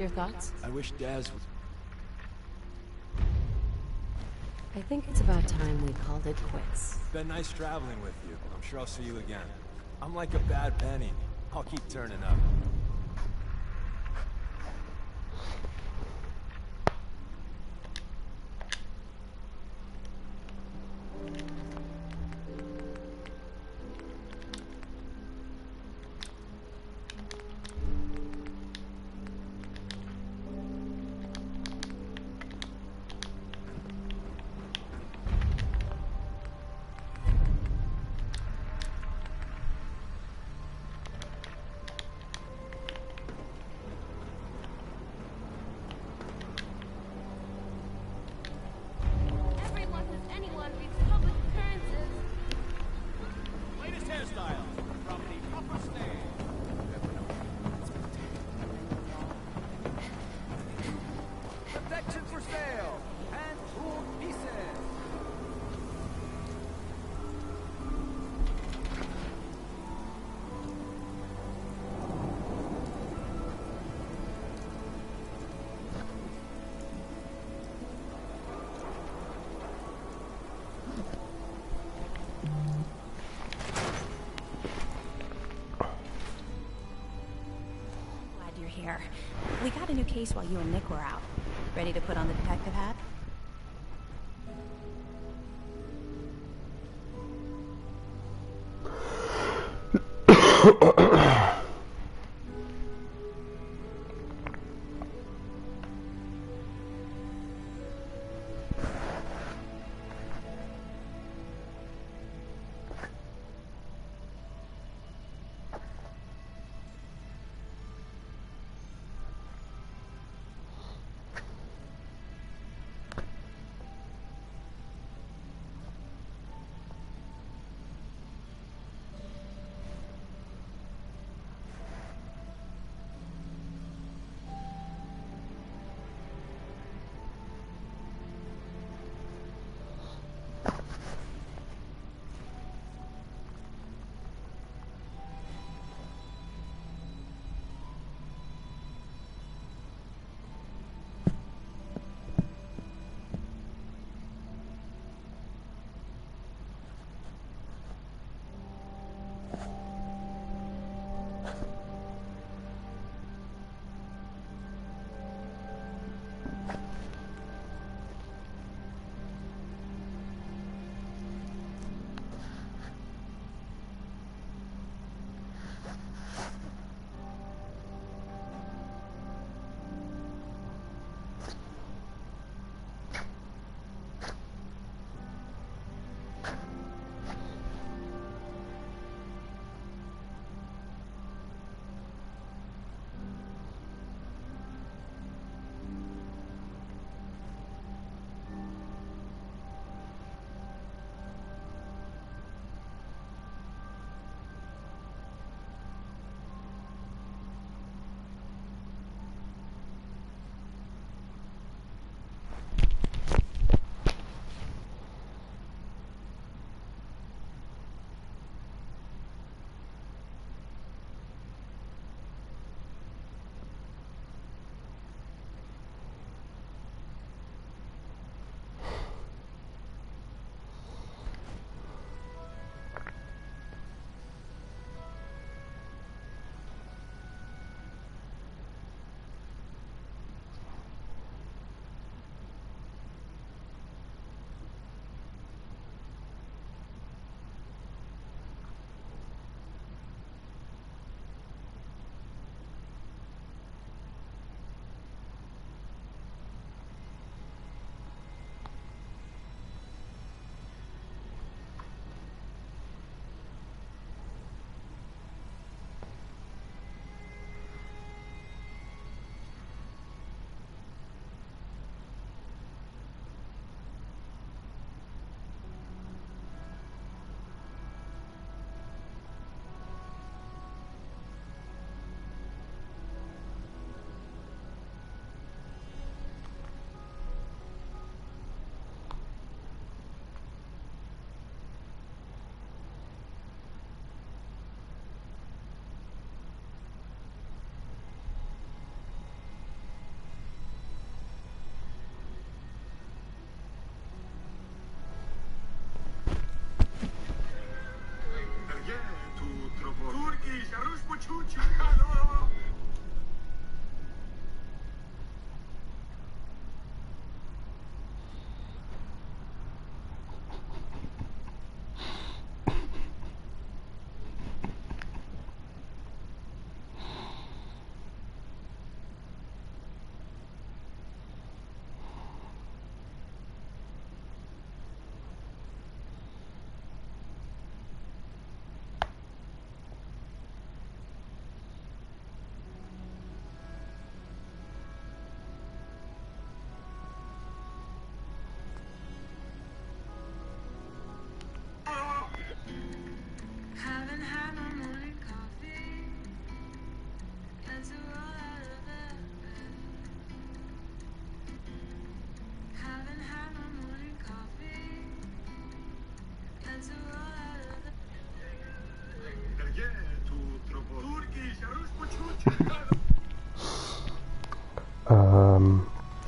Your thoughts? I wish Daz would... I think it's about time we called it quits. Been nice traveling with you. I'm sure I'll see you again. I'm like a bad penny. I'll keep turning up. Here. We got a new case while you and Nick were out. Ready to put on the detective hat?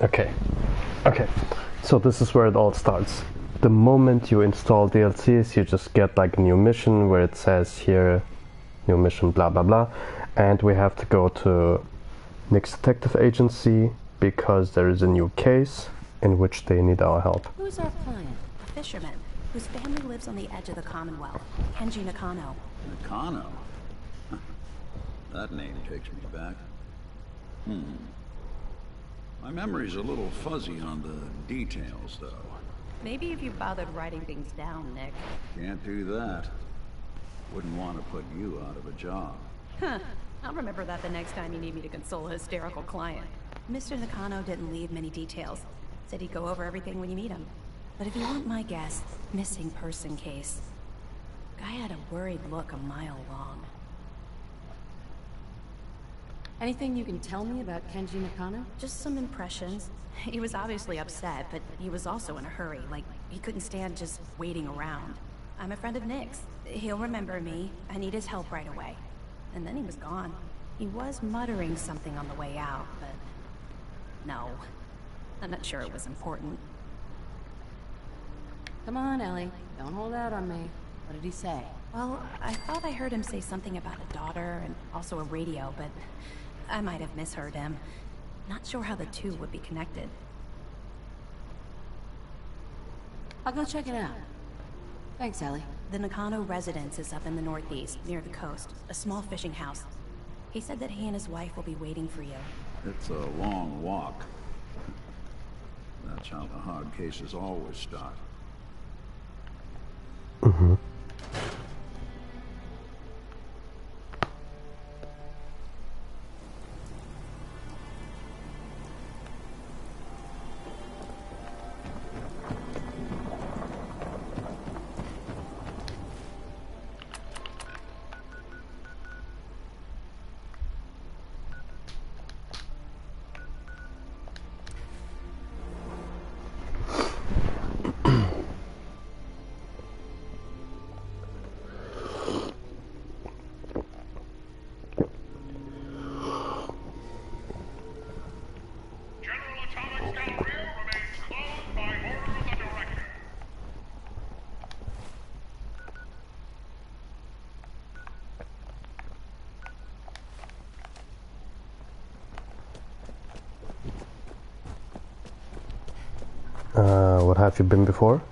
Okay. Okay. So this is where it all starts. The moment you install DLCs, you just get like a new mission where it says here, new mission, blah blah blah, and we have to go to Nick's detective agency because there is a new case in which they need our help. Who's our client? A fisherman whose family lives on the edge of the Commonwealth, Kenji Nakano. Nakano? That name takes me back. My memory's a little fuzzy on the details, though. Maybe if you bothered writing things down, Nick. Can't do that. Wouldn't want to put you out of a job. Huh. I'll remember that the next time you need me to console a hysterical client. Mr. Nakano didn't leave many details. Said he'd go over everything when you meet him. But if you want my guess, missing person case. Guy had a worried look a mile long. Anything you can tell me about Kenji Nakano? Just some impressions. He was obviously upset, but he was also in a hurry. Like, he couldn't stand just waiting around. I'm a friend of Nick's. He'll remember me. I need his help right away. And then he was gone. He was muttering something on the way out, but... no. I'm not sure it was important. Come on, Ellie. Don't hold out on me. What did he say? Well, I thought I heard him say something about a daughter and also a radio, but I might have misheard him. Not sure how the two would be connected. I'll go check it out. Thanks, Ellie. The Nakano residence is up in the northeast, near the coast. A small fishing house. He said that he and his wife will be waiting for you. It's a long walk. That's how the hard cases always start. Mm-hmm. What have you been before?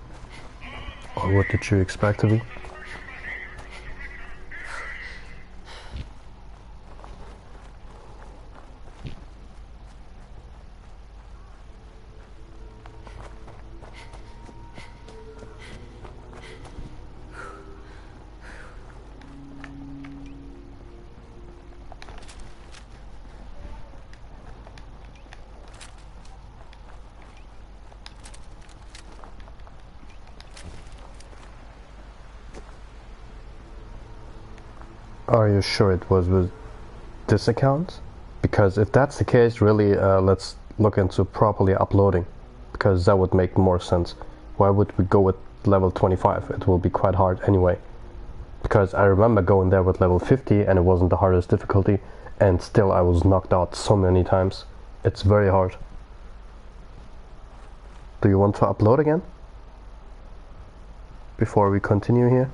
Or what did you expect to be? Are you sure it was with this account? Because if that's the case, really, let's look into properly uploading, because that would make more sense. Why would we go with level 25? It will be quite hard anyway. Because I remember going there with level 50 and it wasn't the hardest difficulty, and still I was knocked out so many times. It's very hard. Do you want to upload again? Before we continue here?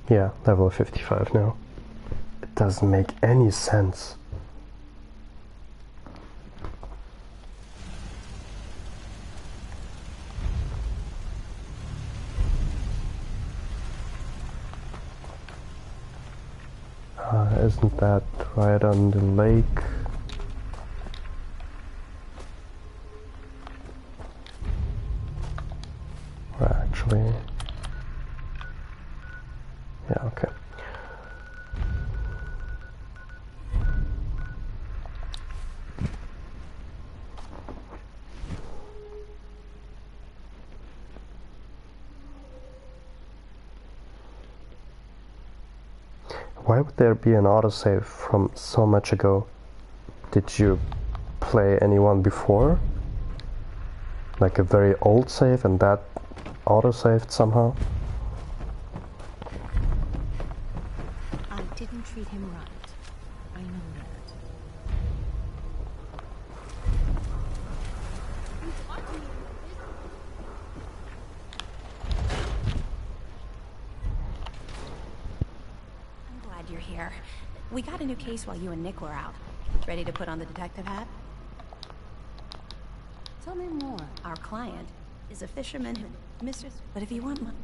Yeah, level 55 now. It doesn't make any sense. Isn't that right on the lake? Or actually... yeah, okay. Why would there be an autosave from so much ago? Did you play anyone before? Like a very old save and that autosaved somehow? I didn't treat him right. I know that. I'm glad you're here. We got a new case while you and Nick were out. Ready to put on the detective hat? Tell me more. Our client is a fisherman who... But if you want one...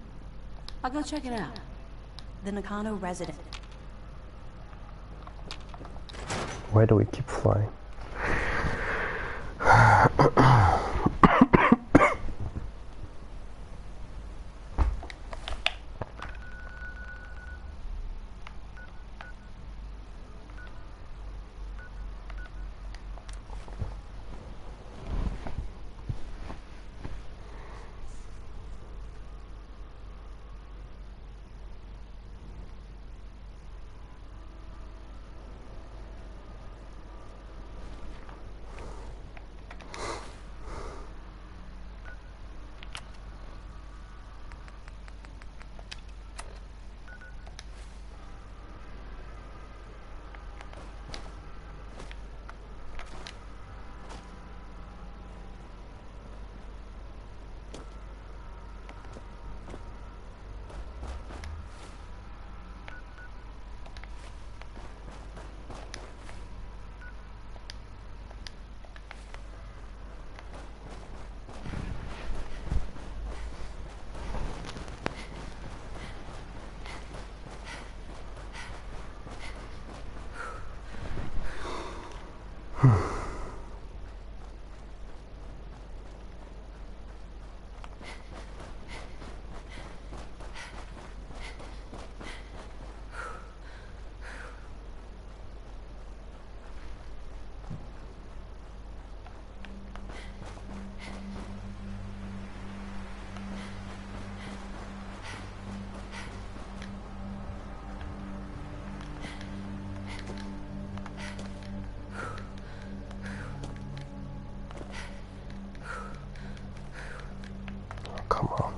I'll go check it out. The Nakano resident. Why do we keep flying? Come on.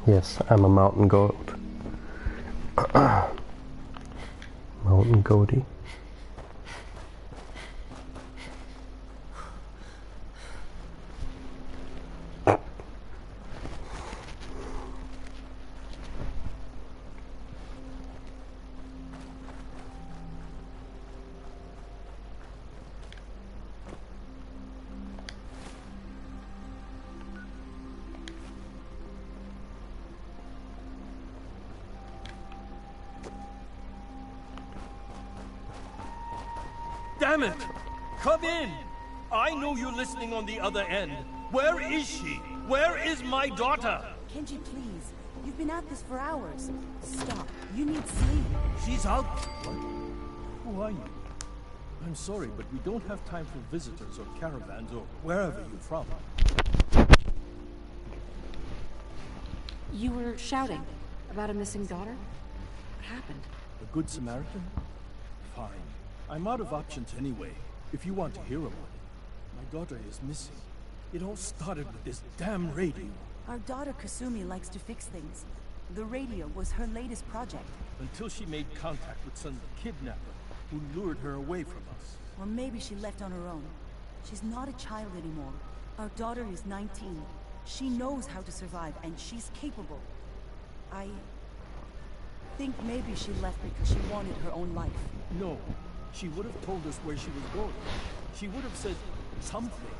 Yes, I'm a mountain goat. Mountain goatie. Damn it! Come in! I know you're listening on the other end. Where is she? Where is my daughter? Kenji, please. You've been at this for hours. Stop. You need sleep. She's out. What? Who are you? I'm sorry, but we don't have time for visitors or caravans or wherever you're from. You were shouting about a missing daughter? What happened? A good Samaritan? Fine. I'm out of options anyway, if you want to hear about it. My daughter is missing. It all started with this damn radio. Our daughter Kasumi likes to fix things. The radio was her latest project. Until she made contact with some kidnapper who lured her away from us. Or maybe she left on her own. She's not a child anymore. Our daughter is 19. She knows how to survive, and she's capable. I think maybe she left because she wanted her own life. No, she would have told us where she was going. She would have said something.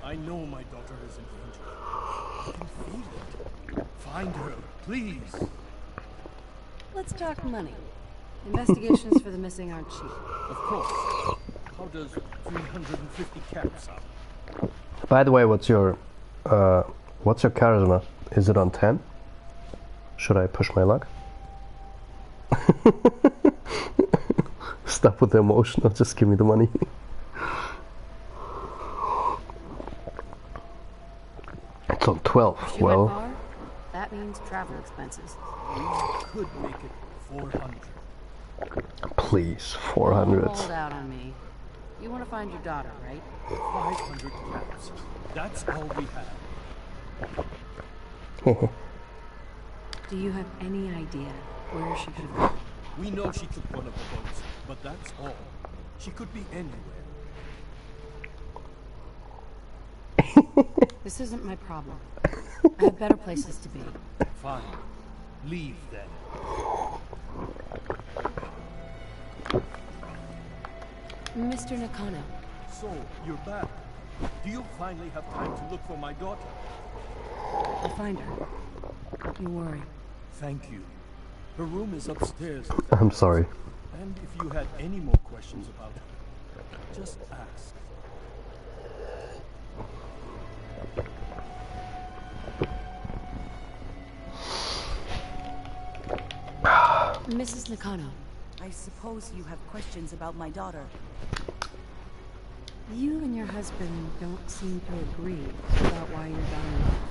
I know my daughter is in danger. I can feel it. Find her, please. Let's talk money. Investigations for the missing aren't cheap. Of course. How does 350 caps sound? By the way, what's your charisma? Is it on 10? Should I push my luck? Stop with the emotional, just give me the money. It's on 12. If you Well, went far, that means travel expenses. We could make it 400. please, 400. Hold out on me. You want to find your daughter, right? 500 caps. That's all we have. Do you have any idea where she could have gone? We know she took one of the boats, but that's all. She could be anywhere. This isn't my problem. I have better places to be. Fine. Leave then. Mr. Nakano, So, you're back. Do you finally have time to look for my daughter? I'll find her. Don't you worry. Thank you. Her room is upstairs. I'm sorry. And if you had any more questions about her, just ask. Mrs. Nakano, I suppose you have questions about my daughter. you and your husband don't seem to agree about why your daughter left.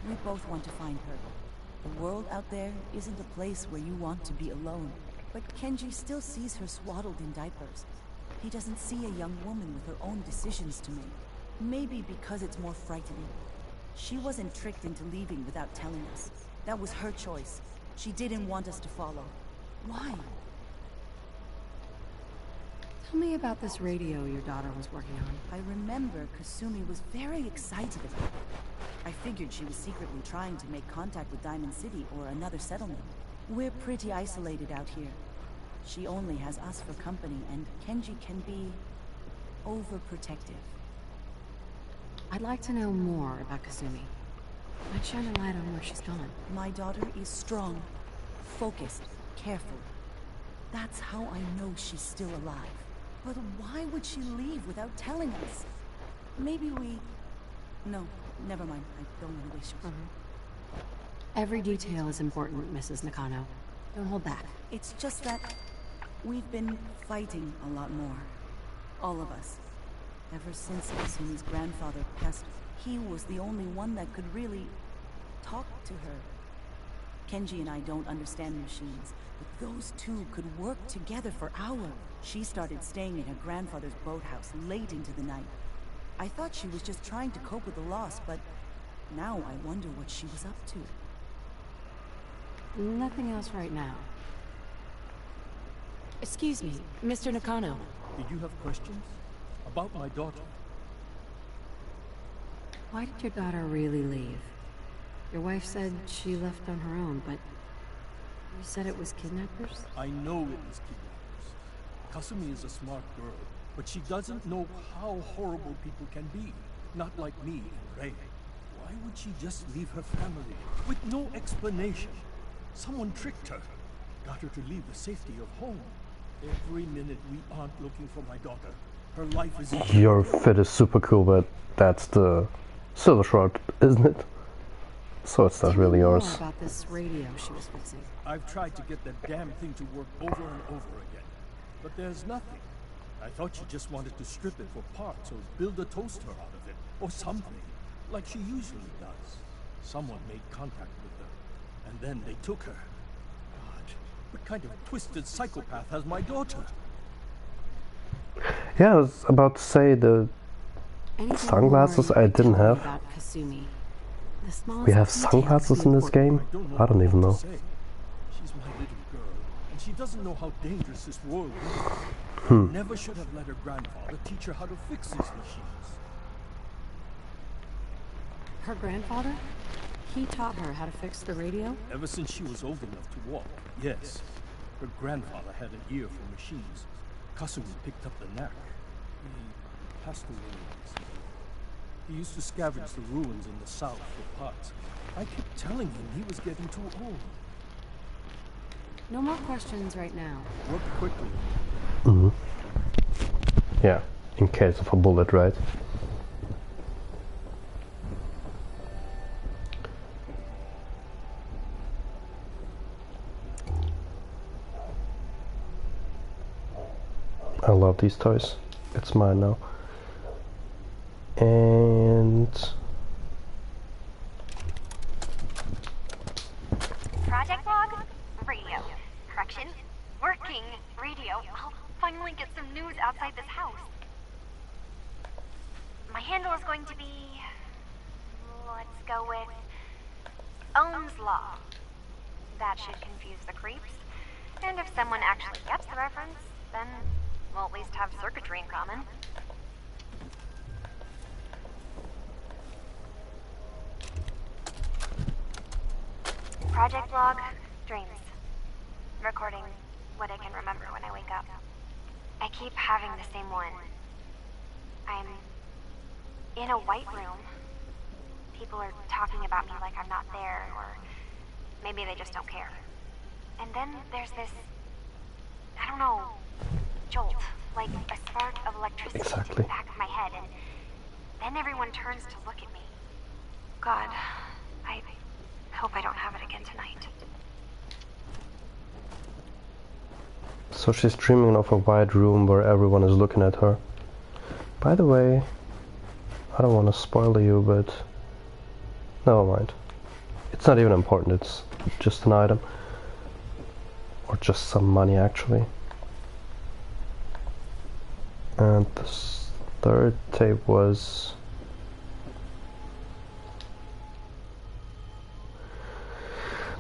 We both want to find her. The world out there isn't a place where you want to be alone. But Kenji still sees her swaddled in diapers. He doesn't see a young woman with her own decisions to make. Maybe because it's more frightening. She wasn't tricked into leaving without telling us. That was her choice. She didn't want us to follow. Why? Tell me about this radio your daughter was working on. I remember Kasumi was very excited about it. I figured she was secretly trying to make contact with Diamond City or another settlement. We're pretty isolated out here. She only has us for company, and Kenji can be overprotective. I'd like to know more about Kasumi. Might shine a light on where she's gone. My daughter is strong, focused, careful. That's how I know she's still alive. But why would she leave without telling us? Maybe we... No, never mind. I don't want to waste your... Every detail is important, Mrs. Nakano. Don't hold back. It's just that we've been fighting a lot more. All of us. Ever since Kasumi's grandfather passed, he was the only one that could really talk to her. Kenji and I don't understand machines, but those two could work together for hours. She started staying in her grandfather's boathouse late into the night. I thought she was just trying to cope with the loss, but now I wonder what she was up to. Nothing else right now. Excuse me, Mr. Nakano. Did you have questions? About my daughter? Why did your daughter really leave? Your wife said she left on her own, but you said it was kidnappers? I know it was kidnappers. Kasumi is a smart girl, but she doesn't know how horrible people can be. Not like me and Ray. Why would she just leave her family with no explanation? Someone tricked her. Got her to leave the safety of home. Every minute we aren't looking for my daughter, her life is in danger. Your fit is super cool, but that's the Silver Shroud, isn't it? So it's not really More yours. about this radio she was fixing. I've tried to get that damn thing to work over and over again, but there's nothing. I thought she just wanted to strip it for parts or build a toaster out of it, or something, like she usually does. Someone made contact with her, and then they took her. God, what kind of twisted psychopath has my daughter? Yeah, I was about to say the Anything sunglasses more I you can didn't tell me have. About Kasumi. The smallest We have details sunglasses in seem this game? I don't even know. She's my little girl, and she doesn't know how dangerous this world is. Never should have let her grandfather teach her how to fix these machines. Her grandfather? He taught her how to fix the radio? Ever since she was old enough to walk, yes. Her grandfather had an ear for machines. Kasumi picked up the knack. He passed away recently. He used to scavenge the ruins in the south for parts. I kept telling him he was getting too old. No more questions right now. Work quickly. Yeah, in case of a bullet, right? I love these toys. It's mine now. And Project log? Radio. Correction? Working radio. I'll finally get some news outside this house. My handle is going to be... let's go with... Ohm's Law. That should confuse the creeps. And if someone actually gets the reference, then we'll at least have circuitry in common. Project log, dreams. Recording what I can remember when I wake up. I keep having the same one. I'm in a white room. People are talking about me like I'm not there, or maybe they just don't care. And then there's this, I don't know, jolt, like a spark of electricity Exactly. in the back of my head, and then everyone turns to look at me. God, I hope I don't have it again tonight. so she's dreaming of a wide room where everyone is looking at her. By the way, I don't want to spoil you, but never mind. It's not even important, it's just an item. Or just some money, actually. And this third tape was...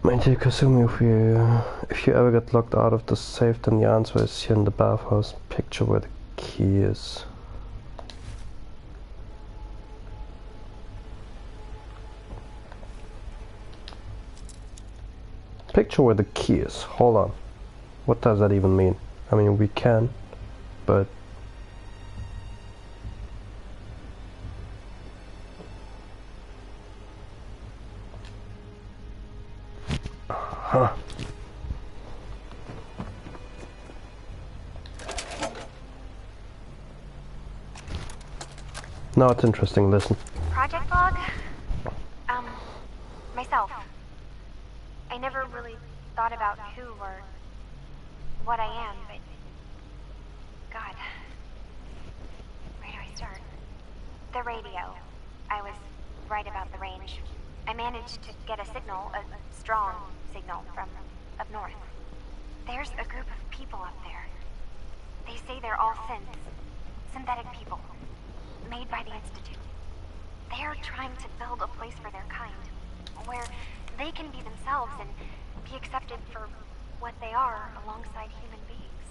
Mind you, Kasumi, if you ever get locked out of the safe, then the answer is here in the bathhouse. Picture where the key is. Picture where the key is. Hold on. What does that even mean? I mean, we can, but... Huh. Now it's interesting, listen. Project log? Myself. I never really thought about who or what I am, but... God. Where do I start? The radio. I was right about the range. I managed to get a signal, a strong signal from up north. There's a group of people up there. They say they're all synths. Synthetic people. Made by the Institute. They're trying to build a place for their kind, where they can be themselves and be accepted for what they are alongside human beings.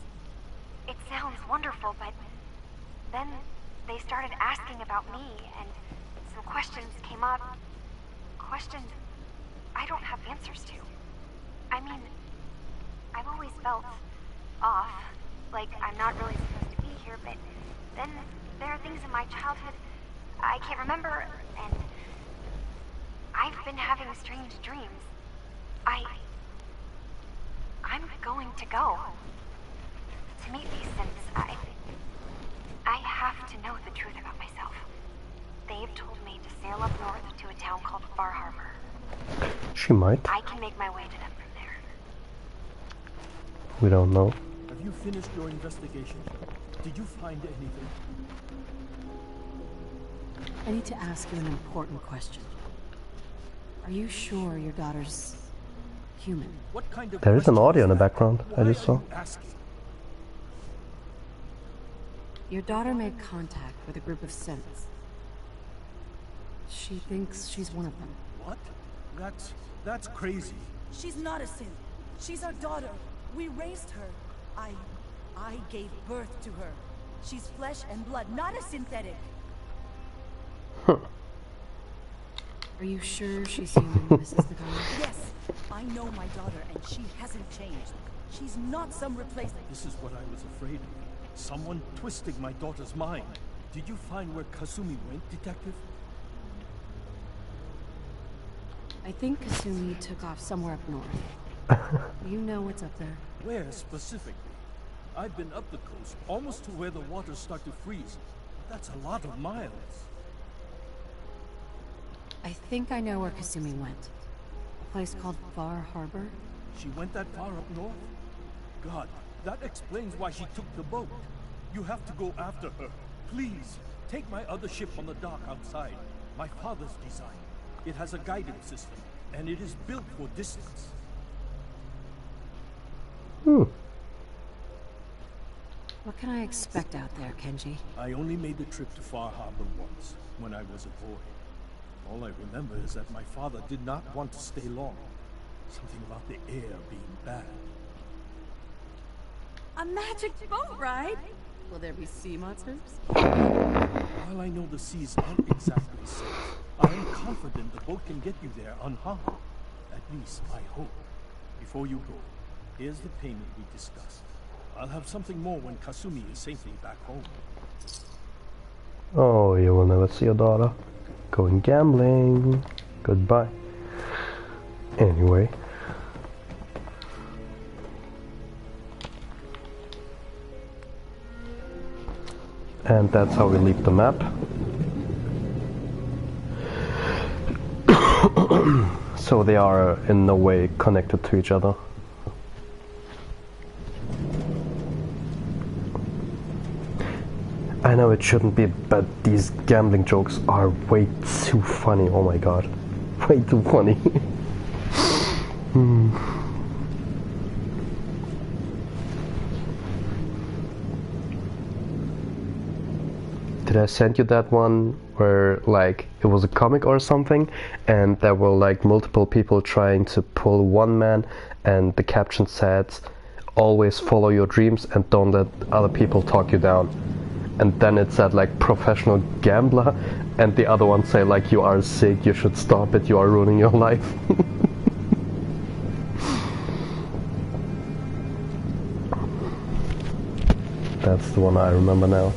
It sounds wonderful, but then they started asking about me, and some questions came up. Questions I don't have answers to. I mean, I've always felt off, like I'm not really supposed to be here, but then there are things in my childhood I can't remember, and I've been having strange dreams. I'm going to go to meet these synths. I have to know the truth about myself. They've told me to sail up north to a town called Far Harbor. She might. I can make my way to them from there. We don't know. Have you finished your investigation? Did you find anything? I need to ask you an important question. Are you sure your daughter's human? What kind of There is an question audio in the that? background, I Why just are saw. you asking? Your daughter made contact with a group of synths. She thinks she's one of them. What? That's crazy. She's not a synth. She's our daughter. We raised her. I gave birth to her. She's flesh and blood, not a synthetic. Are you sure she's human, Mrs. Devon? Yes, I know my daughter, and she hasn't changed. She's not some replacement. This is what I was afraid of. Someone twisting my daughter's mind. Did you find where Kasumi went, Detective? I think Kasumi took off somewhere up north. You know what's up there? Where specifically? I've been up the coast, almost to where the waters start to freeze. That's a lot of miles. I think I know where Kasumi went. A place called Far Harbor. She went that far up north? God, that explains why she took the boat. You have to go after her. Please, take my other ship on the dock outside. My father's design. It has a guidance system, and it is built for distance. What can I expect out there, Kenji? I only made the trip to Far Harbor once, when I was a boy. All I remember is that my father did not want to stay long. Something about the air being bad. A magic boat ride? Will there be sea monsters? While I know the seas aren't exactly safe, I am confident the boat can get you there unharmed. At least, I hope. Before you go, here's the payment we discussed. I'll have something more when Kasumi is safely back home. Oh, you will never see your daughter. Going gambling. Goodbye. Anyway. And that's how we leave the map. So they are in no way connected to each other. I know it shouldn't be, but these gambling jokes are way too funny. Oh my god. Way too funny. Did I send you that one where like it was a comic or something and there were like multiple people trying to pull one man and the caption said, always follow your dreams and don't let other people talk you down. And then it said like professional gambler and the other one say like you are sick, you should stop it, you are ruining your life. That's the one I remember now.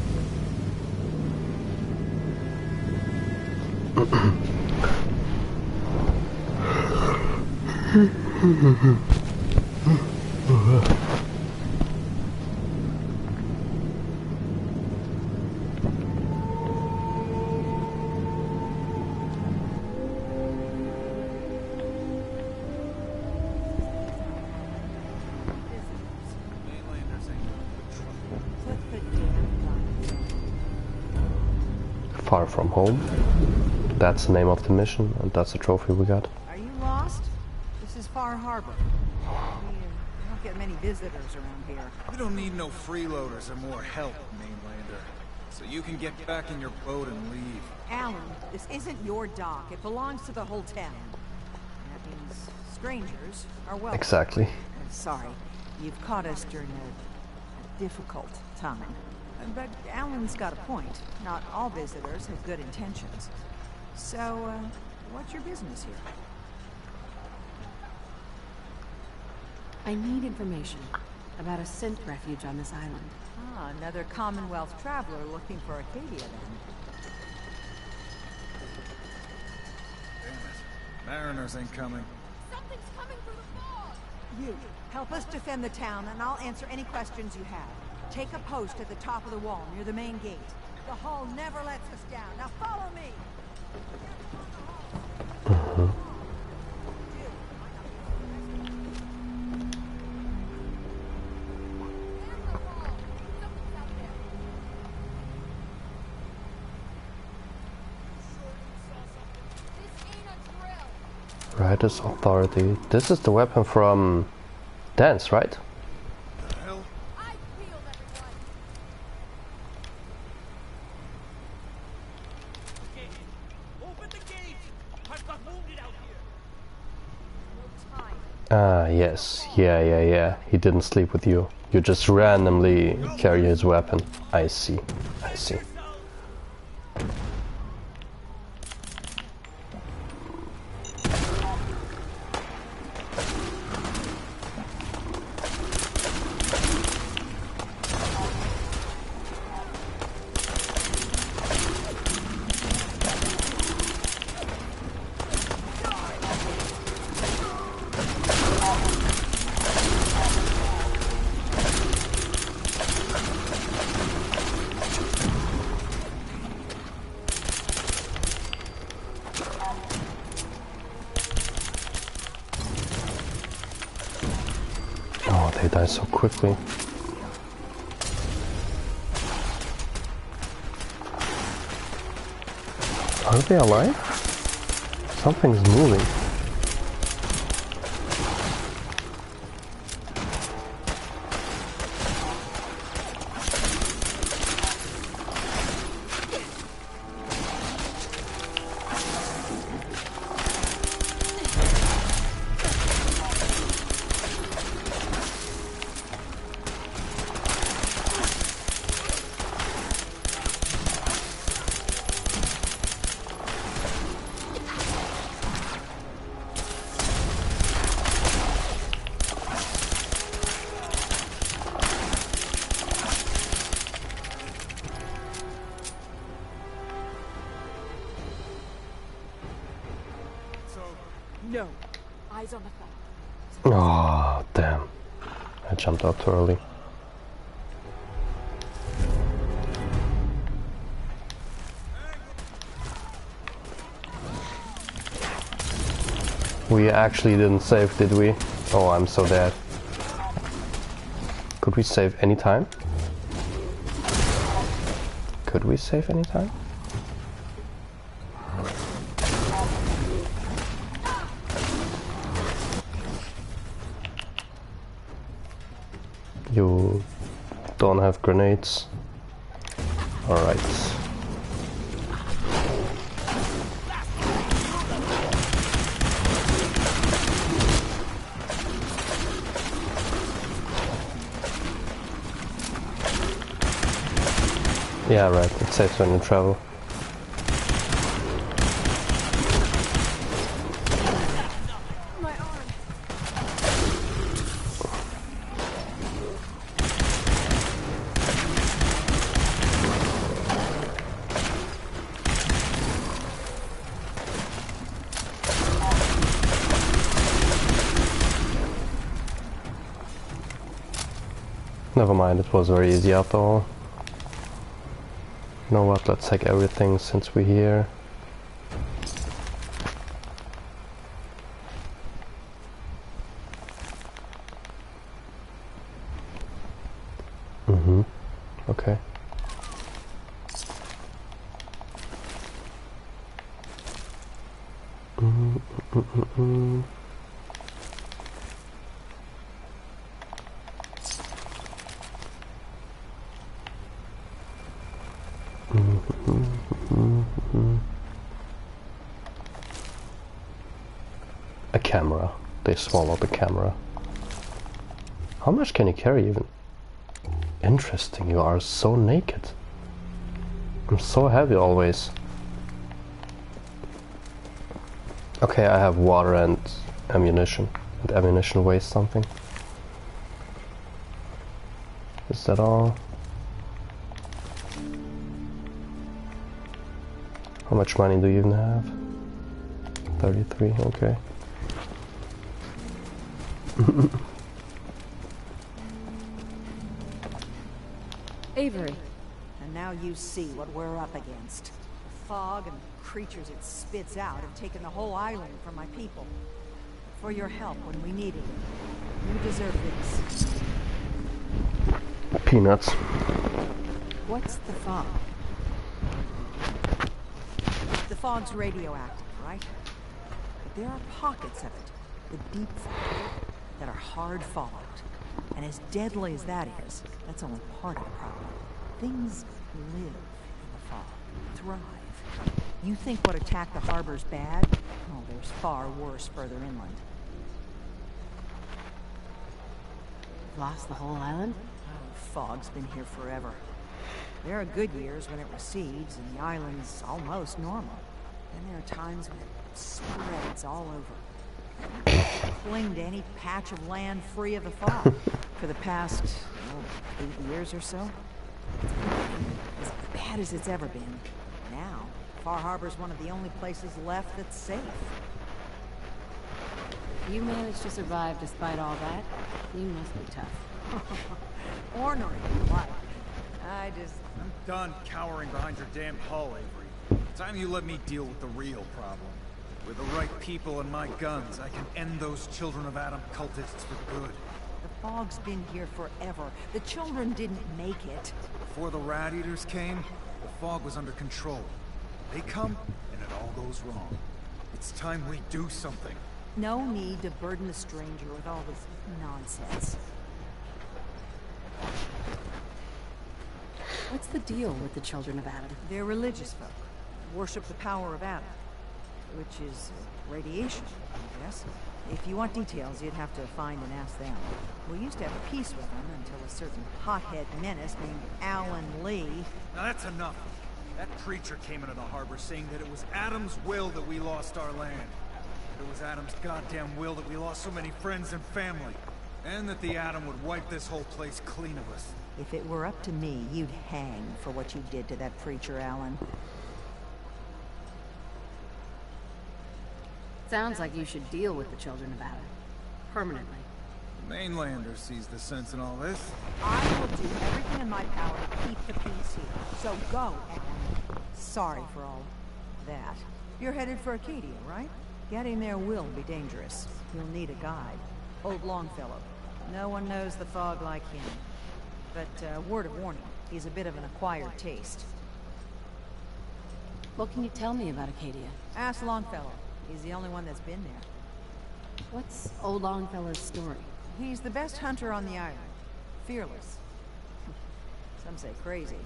Far from home. That's the name of the mission, and that's the trophy we got. Are you lost? This is Far Harbor. We don't get many visitors around here. We don't need no freeloaders or more help, mainlander. So you can get back in your boat and leave. Alan, this isn't your dock. It belongs to the whole town. That means strangers are welcome. Exactly. Sorry, you've caught us during a difficult time. But Alan's got a point. Not all visitors have good intentions. So, what's your business here? I need information about a synth refuge on this island. Ah, another Commonwealth traveler looking for Acadia then. Damn it. Mariners ain't coming. Something's coming through the fog! You, help us defend the town and I'll answer any questions you have. Take a post at the top of the wall near the main gate. The hull never lets us down. Now follow me! Riders Authority. This is the weapon from Dance, right? Open the gate! I've got wounded out here! Ah, yes. Yeah. He didn't sleep with you. You just randomly carry his weapon. I see. They die so quickly. Are they alive? Something's moving. No. Eyes on the phone. Oh, damn. I jumped out too early. We actually didn't save, did we? Oh, I'm so dead. Could we save any time? Could we save any time? You don't have grenades. Alright. Yeah, right. It's safe when you travel. Never mind, it was very easy after all. You know what, let's take everything since we're here. Okay. A camera. They swallowed the camera. How much can you carry even? Interesting, you are so naked. I'm so heavy always. Okay, I have water and ammunition. And ammunition weighs something. Is that all? How much money do you even have? 33, okay. Avery. And now you see what we're up against. The fog and the creatures it spits out have taken the whole island from my people. For your help when we needed it. You deserve this. Peanuts. What's the fog? The fog's radioactive, right? But there are pockets of it, the deep fog, that are hard fallout. And as deadly as that is, that's only part of the problem. Things live in the fog, thrive. You think what attacked the harbor's bad? Oh, there's far worse further inland. Lost the whole island? Oh, fog's been here forever. There are good years when it recedes and the island's almost normal. Then there are times when it spreads all over. Cling to any patch of land free of the fog. For the past, 8 years or so, it's been as bad as it's ever been. Now, Far Harbor's one of the only places left that's safe. You managed to survive despite all that? You must be tough. Ornery, what? I'm done cowering behind your damn hull, Avery. Time you let me deal with the real problem. With the right people and my guns, I can end those Children of Adam cultists for good. The fog's been here forever. The children didn't make it. Before the Rat Eaters came, the fog was under control. They come, and it all goes wrong. It's time we do something. No need to burden a stranger with all this nonsense. What's the deal with the Children of Adam? They're religious folk. Worship the power of Adam. Which is radiation, I guess. If you want details, you'd have to find and ask them. We used to have peace with them until a certain hothead menace named Alan Lee... Now that's enough. That preacher came into the harbor saying that it was Adam's will that we lost our land. It was Adam's goddamn will that we lost so many friends and family. And that the Atom would wipe this whole place clean of us. If it were up to me, you'd hang for what you did to that preacher, Alan. Sounds like you should deal with the Children of Adam. Permanently. The Mainlander sees the sense in all this. I will do everything in my power to keep the peace here. So go, Alan. Sorry for all that. You're headed for Acadia, right? Getting there will be dangerous. You'll need a guide. Old Longfellow. No one knows the fog like him. But, word of warning, he's a bit of an acquired taste. What can you tell me about Acadia? Ask Longfellow. He's the only one that's been there. What's old Longfellow's story? He's the best hunter on the island. Fearless. Some say crazy.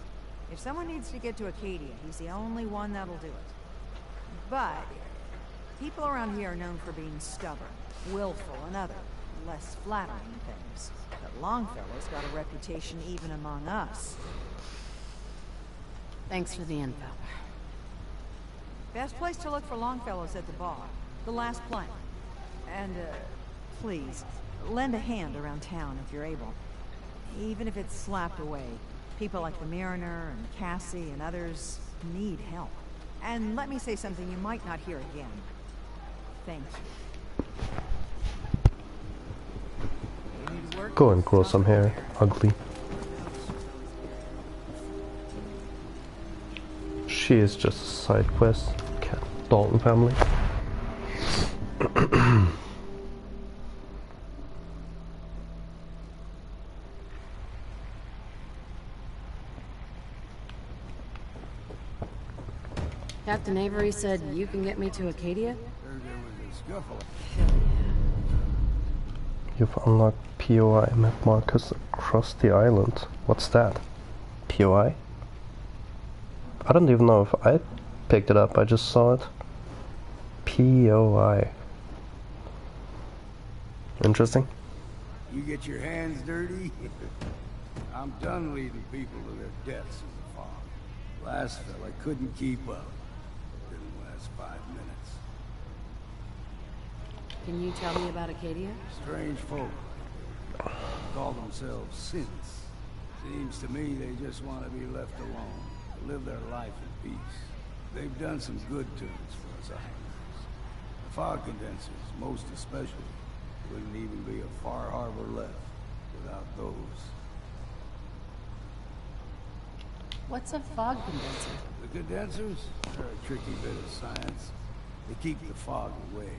If someone needs to get to Acadia, he's the only one that'll do it. But people around here are known for being stubborn, willful, and other, less flattering things. But Longfellow's got a reputation even among us. Thanks for the info. Best place to look for Longfellow's at the bar. The last plank. And, please, lend a hand around town if you're able. Even if it's slapped away. People like the Mariner and Cassie and others need help. And let me say something you might not hear again. Thank you. Go and grow some hair, ugly. She is just a side quest. Cat Dalton family. Captain Avery said you can get me to Acadia? You've unlocked POI map markers across the island. What's that? POI? I don't even know if I picked it up, I just saw it. POI. Interesting. You get your hands dirty? I'm done leading people to their deaths in the fog. Last fella couldn't keep up. Didn't last 5 minutes. Can you tell me about Acadia? Strange folk. Call themselves synths. Seems to me they just want to be left alone. To live their life in peace. They've done some good turns for us islanders. The fog condensers, most especially, wouldn't even be a Far Harbor left without those. What's a fog condenser? The condensers? They're a tricky bit of science. They keep the fog away.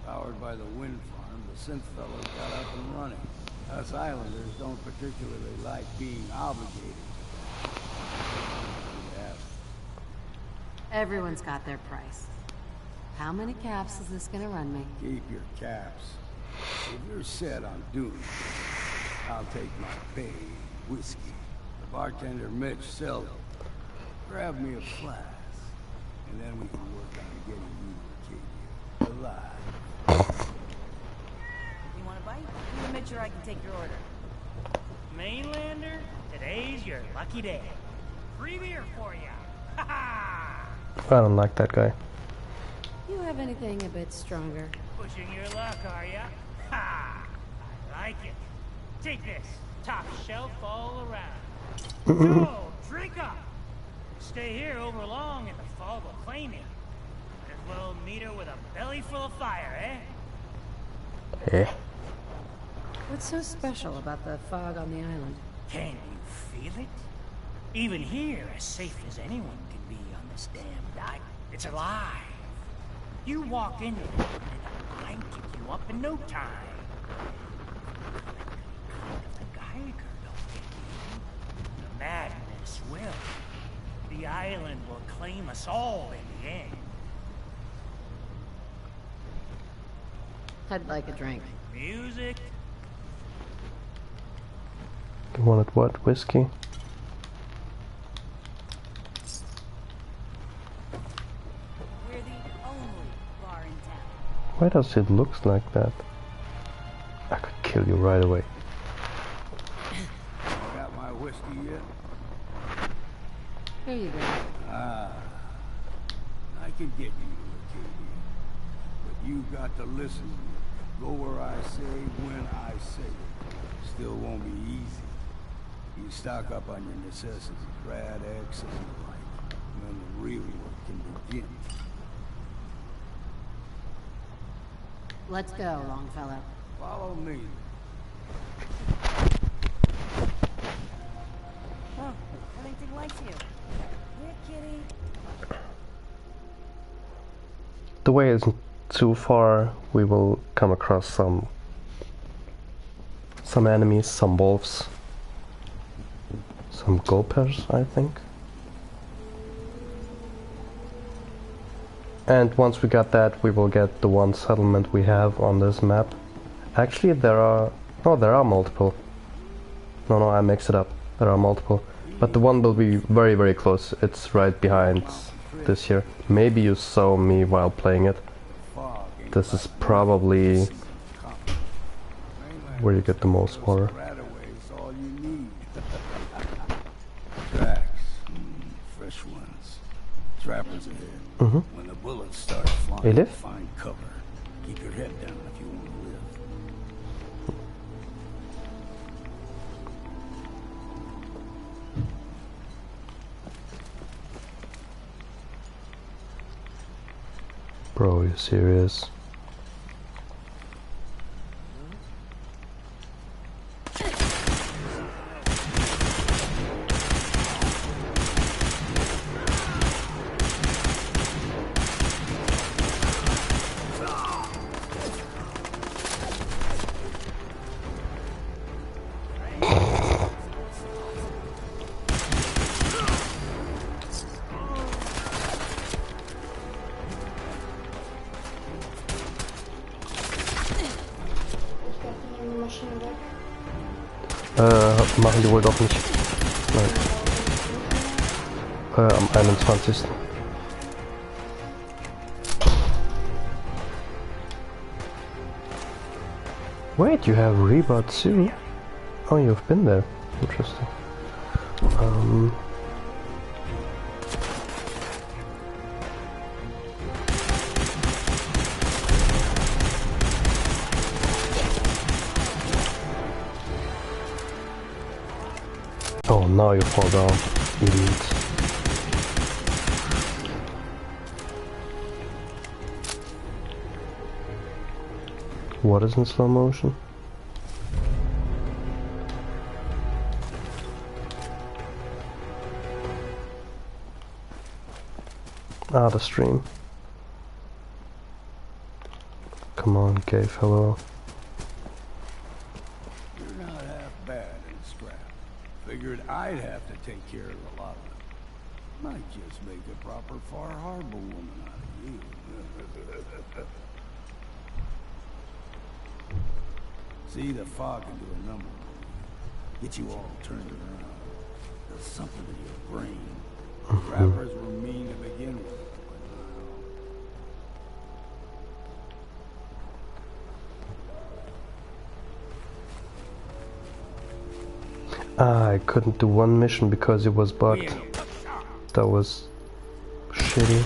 Powered by the wind farm, the synth fellows got up and running. Us islanders don't particularly like being obligated to them. Everyone's got their price. How many caps is this gonna run me? Keep your caps. If you're set on doing it, I'll take my pay in whiskey. The bartender Mitch sells it. Grab me a flask, and then we can work on getting you to Acadia alive. You want a bite? You and Mitch or I can take your order. Mainlander, today's your lucky day. Free beer for ya. Ha ha! I don't like that guy. You have anything a bit stronger? Pushing your luck, are ya? Ha! I like it. Take this. Top shelf all around. So, drink up. Stay here over long and the fog will claim you. Might as well meet her with a belly full of fire, eh? Eh? What's so special about the fog on the island? Can you feel it? Even here, as safe as anyone can be on this damned island. It's alive. You walk into it, and it'll blanket you up in no time. If the Geiger don't get you, the madness will. The island will claim us all in the end. I'd like a drink. Music? You wanted what? Whiskey? We're the only bar in town. Why does it look like that? I could kill you right away. Got my whiskey yet? Here you go. Ah, I could get you to Acadia, but you got to listen to me. Go where I say, when I say it. Still won't be easy. You stock up on your necessities, Rad X and the like, and then the real work can begin. Let's go, Longfellow. Follow me. Huh, Ellington likes you. Here, kitty. The way isn't too far. We will come across some enemies, some wolves, some gulpers, I think. And once we got that, we will get the one settlement we have on this map. Actually, there are multiple. No, I mixed it up. There are multiple. But the one will be very, very close. It's right behind this here. Maybe you saw me while playing it. This is probably where you get the most water. Tracks, fresh ones. Trappers ahead. When the bullets start flying, find cover. Keep your head down if you want to live. Bro, are you serious? Machen die wohl doch nicht. Nein. Am 21. Wait, you have Reba too? Oh, you've been there. Interesting. Oh, now you fall down, idiot. What is in slow motion? Ah, the stream. Come on, gay fellow. You're not half bad in scrap. Figured I'd have to take care of a lot of them. Might just make a proper Far Harbor woman out of you. See, the fog can do a number. Get you all turned around. There's something in your brain. Trappers were mean to begin with. I couldn't do one mission because it was bugged. That was shitty.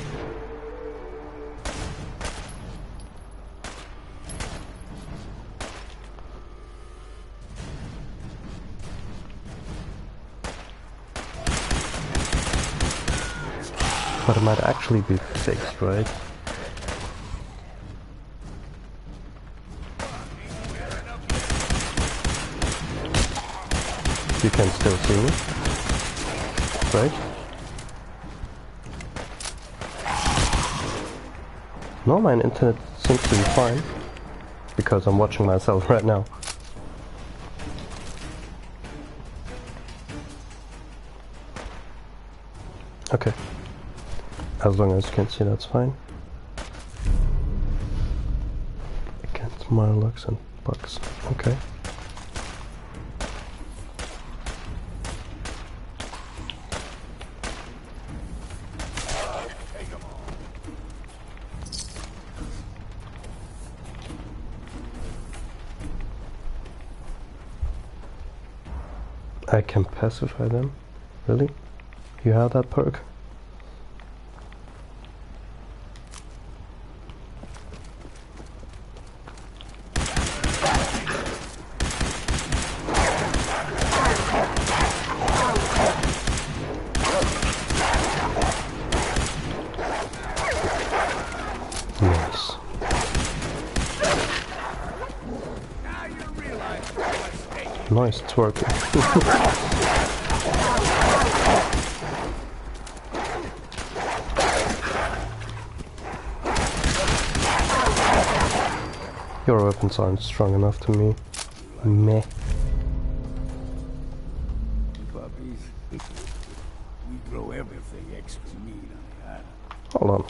But it might actually be fixed, right? You can still see me, right? No, my internet seems to be fine, because I'm watching myself right now. Okay. As long as you can see, that's fine. Against Murlocs and bugs. Okay. I can pacify them? Really? You have that perk? Nice. Nice twerking. Your weapons aren't strong enough to me. Meh. Puppies. We grow everything extra meat on the island. Hold on.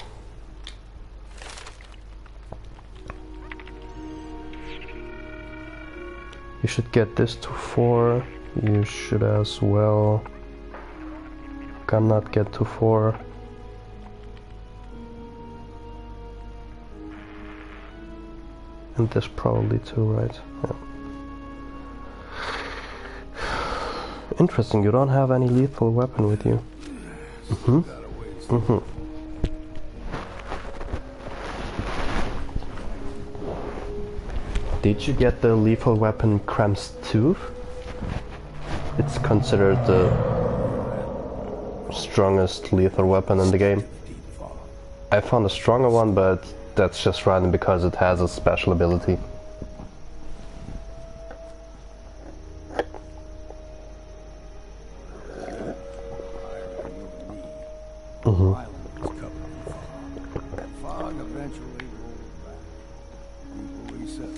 You should get this to 4. You should as well. Cannot get to 4. And this probably too, right? Yeah. Interesting, you don't have any lethal weapon with you. Mm-hmm. Mm-hmm. Did you get the lethal weapon Kram's Tooth? It's considered the strongest lethal weapon in the game. I found a stronger one, but that's just random because it has a special ability. Mm-hmm. Fog eventually rolled back. People resettled,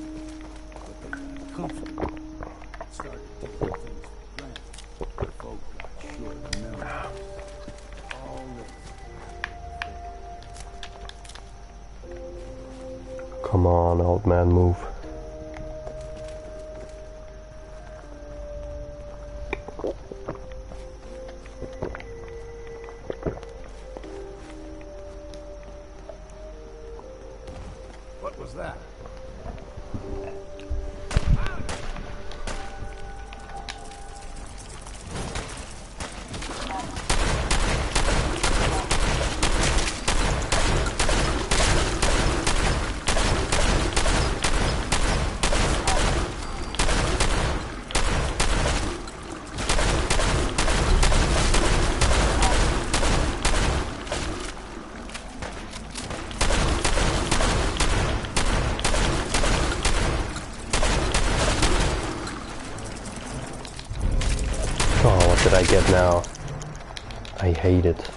but they got comfortable. Started taking things for granted. Folk got short of memory. All this. Come on, old man, move. What was that? Oh, what did I get now? I hate it.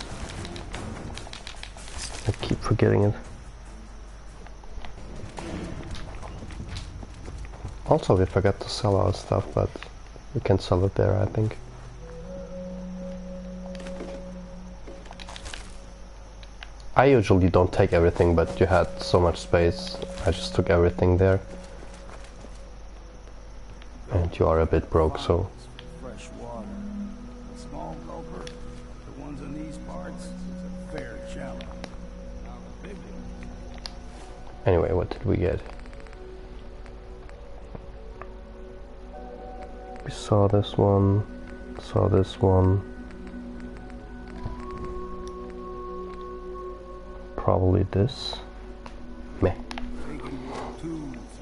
I keep forgetting it. Also, we forgot to sell our stuff, but we can sell it there, I think. I usually don't take everything, but you had so much space, I just took everything there. And you are a bit broke, so... Fresh water. A small gulper, the ones in these parts, is a fair challenge. Now the big ones. Anyway, what did we get? We saw this one. So this one, probably this. Meh. They can grow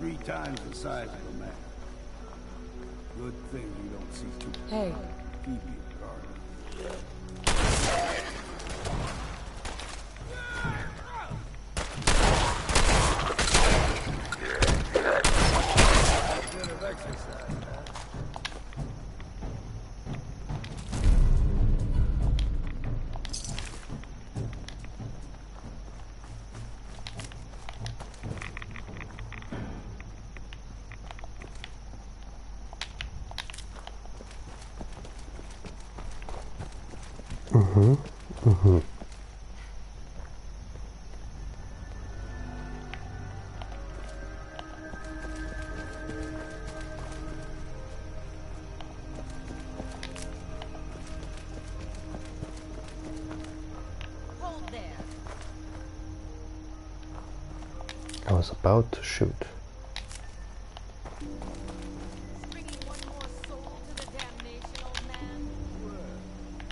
2-3 times the size of a man. Good thing you don't see too. Hey. Keep your guard up. Bit of exercise, huh? I was about to shoot.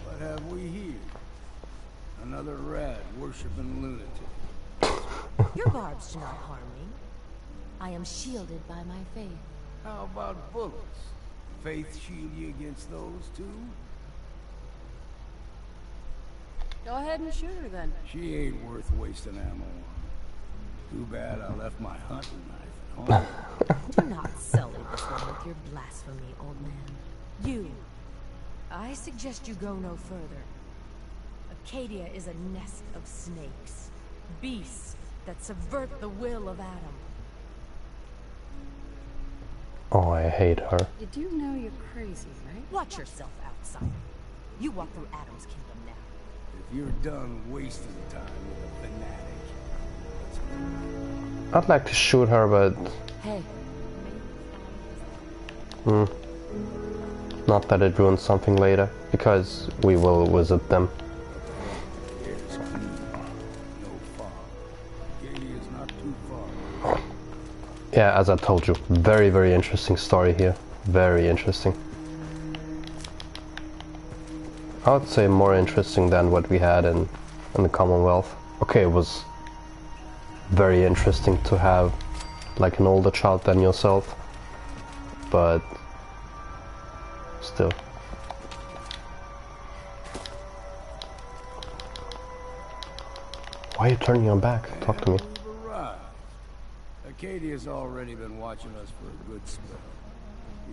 What have we here? Another rat worshipping lunatic. Your barbs do not harm me. I am shielded by my faith. How about bullets? Faith shield you against those too? Go ahead and shoot her then. She ain't worth wasting ammo on. Too bad I left my hunting knife at home. Do not sully this one with your blasphemy, old man. You. I suggest you go no further. Acadia is a nest of snakes. Beasts that subvert the will of Adam. Oh, I hate her. You do know you're crazy, right? Watch yourself, outsider. You walk through Adam's kingdom now. If you're done wasting time with a fanatic, let's go. I'd like to shoot her, but Hey. not that it ruins something later, because we will visit them. Here's clean. No fog. Acadia's not too far. Yeah, as I told you, very, very interesting story here. Very interesting. I would say more interesting than what we had in the Commonwealth. Okay, it was very interesting to have like an older child than yourself, but still. Why are you turning your back? Talk to me. We've arrived. Acadia's already been watching us for a good spell.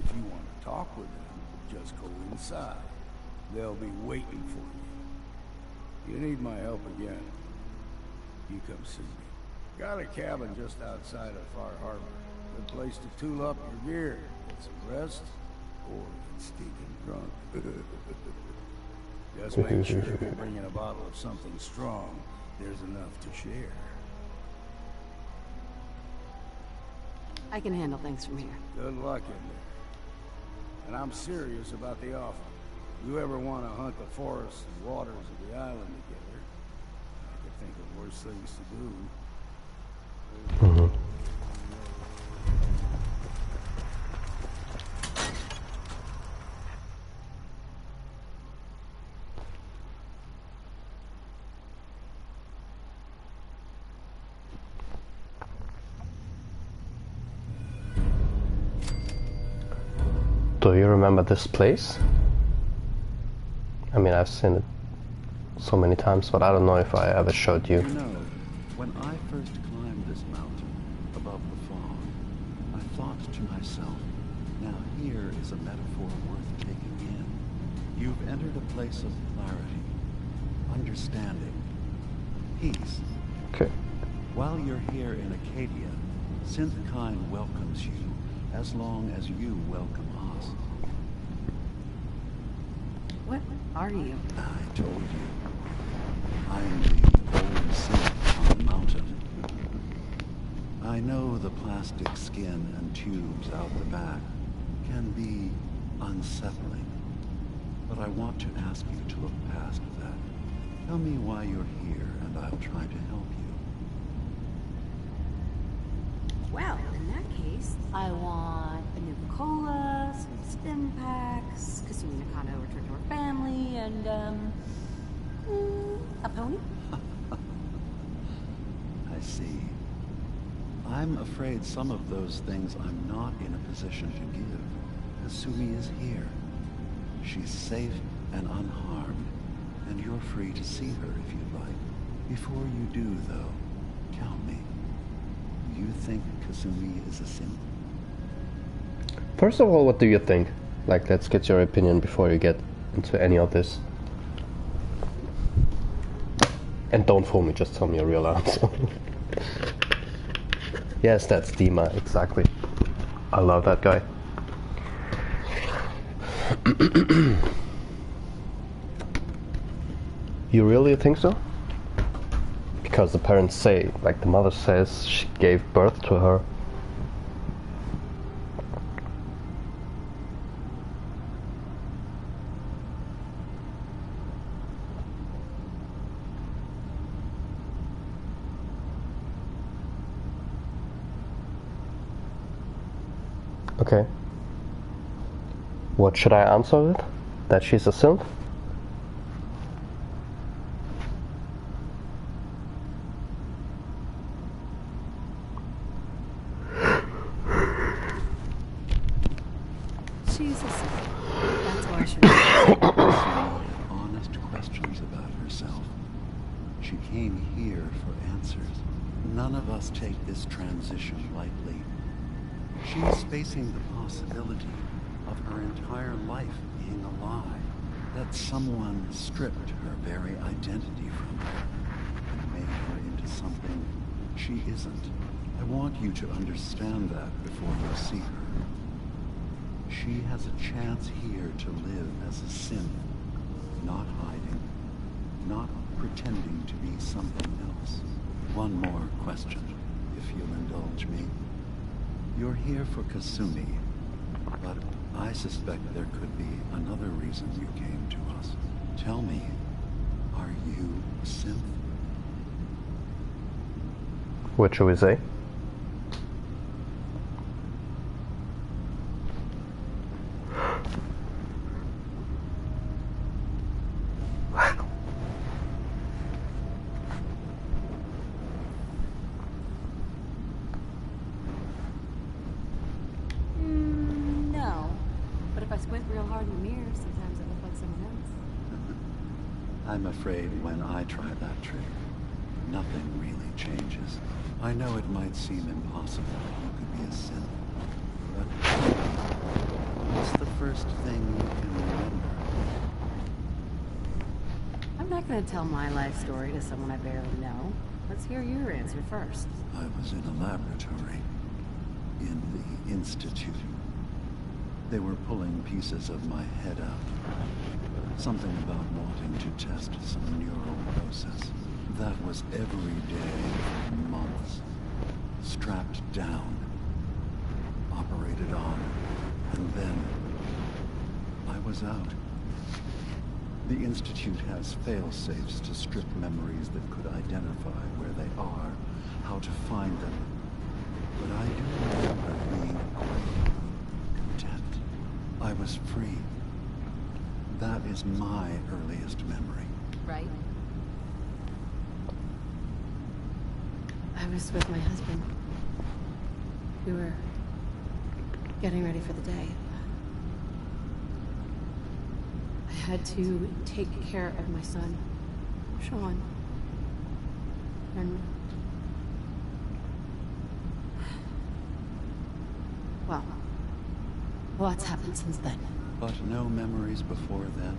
If you want to talk with them, just go inside. They'll be waiting for you. You need my help again, you come see me. Got a cabin just outside of Far Harbor. Good place to tool up your gear, get some rest, or get stinking drunk. Just make sure if you bring in a bottle of something strong, there's enough to share. I can handle things from here. Good luck in there. And I'm serious about the offer. You ever want to hunt the forests and waters of the island together, I could think of worse things to do. Do you remember this place? I mean, I've seen it so many times, but I don't know if I ever showed you. You know, when I first climbed this mountain above the fog, I thought to myself, now here is a metaphor worth taking in. You've entered a place of clarity, understanding, peace. Okay. While you're here in Acadia, Synthkind welcomes you as long as you welcome us. What are you? I told you. I'm the old synth on the mountain. I know the plastic skin and tubes out the back can be unsettling, but I want to ask you to look past that. Tell me why you're here, and I'll try to help you. Well, in that case, I want a Nuka-Cola, some stim packs, Kasumi Nakano returned to and, a pony? I see. I'm afraid some of those things I'm not in a position to give. Kasumi is here. She's safe and unharmed, and you're free to see her if you'd like. Before you do, though, tell me, you think Kasumi is a simp? First of all, what do you think? Like, let's get your opinion before you get into any of this. And don't fool me, just tell me a real answer. Yes, that's Dima, exactly. I love that guy. You really think so? Because the parents say, like the mother says, she gave birth to her. Okay. What should I answer with? That she's a synth? She's a synth. That's why she honest questions about herself. She came here for answers. None of us take this transition lightly. She's facing the possibility of her entire life being a lie. That someone stripped her very identity from her and made her into something she isn't. I want you to understand that before you see her. She has a chance here to live as a synth, not hiding, not pretending to be something else. One more question, if you'll indulge me. You're here for Kasumi, but I suspect there could be another reason you came to us. Tell me, are you a synth? What shall we say? No. But if I squint real hard in the mirror, sometimes I look like someone else. I'm afraid when I try that trick, nothing really changes. I know it might seem impossible that you could be a synth, but what's the first thing you can remember? I'm not going to tell my life story to someone I barely know. Let's hear your answer first. I was in a laboratory, in the Institute. They were pulling pieces of my head out. Something about wanting to test some neural process. That was every day for months. Strapped down, operated on, and then I was out. The Institute has fail-safes to strip memories that could identify where they are, how to find them. But I do remember being content. I was free. That is my earliest memory. Right? I was with my husband. We were getting ready for the day. I had to take care of my son, Sean. And... well, a lot's happened since then. But no memories before then?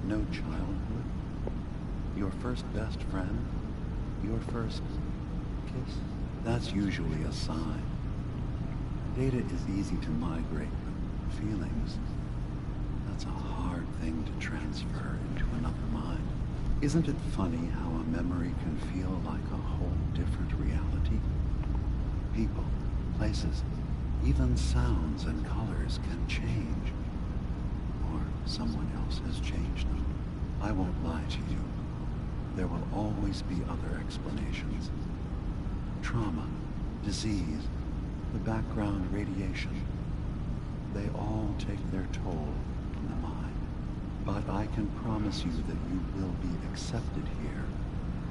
No childhood? Your first best friend? Your first kiss? That's usually a sign. Data is easy to migrate, but feelings, that's a hard thing to transfer into another mind. Isn't it funny how a memory can feel like a whole different reality? People, places, even sounds and colors can change. Or someone else has changed them. I won't lie to you. There will always be other explanations. Trauma, disease, the background radiation. They all take their toll on the mind. But I can promise you that you will be accepted here.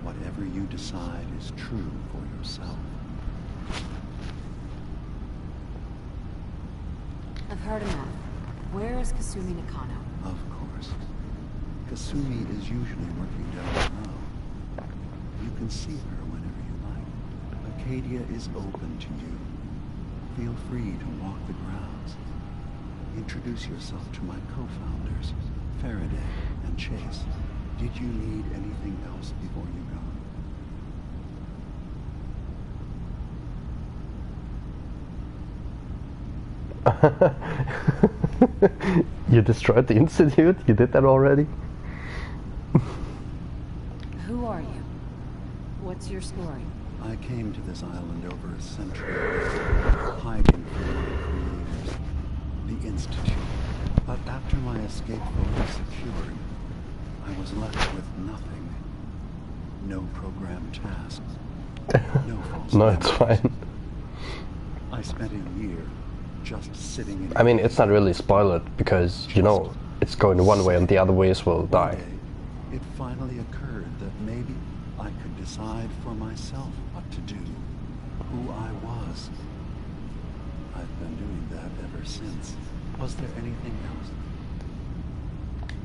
Whatever you decide is true for yourself. I've heard enough. Where is Kasumi Nakano? Of course. Kasumi is usually working down below. You can see her whenever you like. Acadia is open to you. Feel free to walk the grounds. Introduce yourself to my co-founders, Faraday and Chase. Did you need anything else before you go? You destroyed the Institute? You did that already? Who are you? What's your story? I came to this island over a century ago, hiding from my creators, the Institute. But after my escape vote was secured, I was left with nothing. No program tasks. No false No, it's fine. I spent a year just sitting in... I mean, it's not really spoiled because, you know, it's going one way and the other ways will die. It finally occurred that maybe I could decide for myself what to do, who I was. I've been doing that ever since. Was there anything else?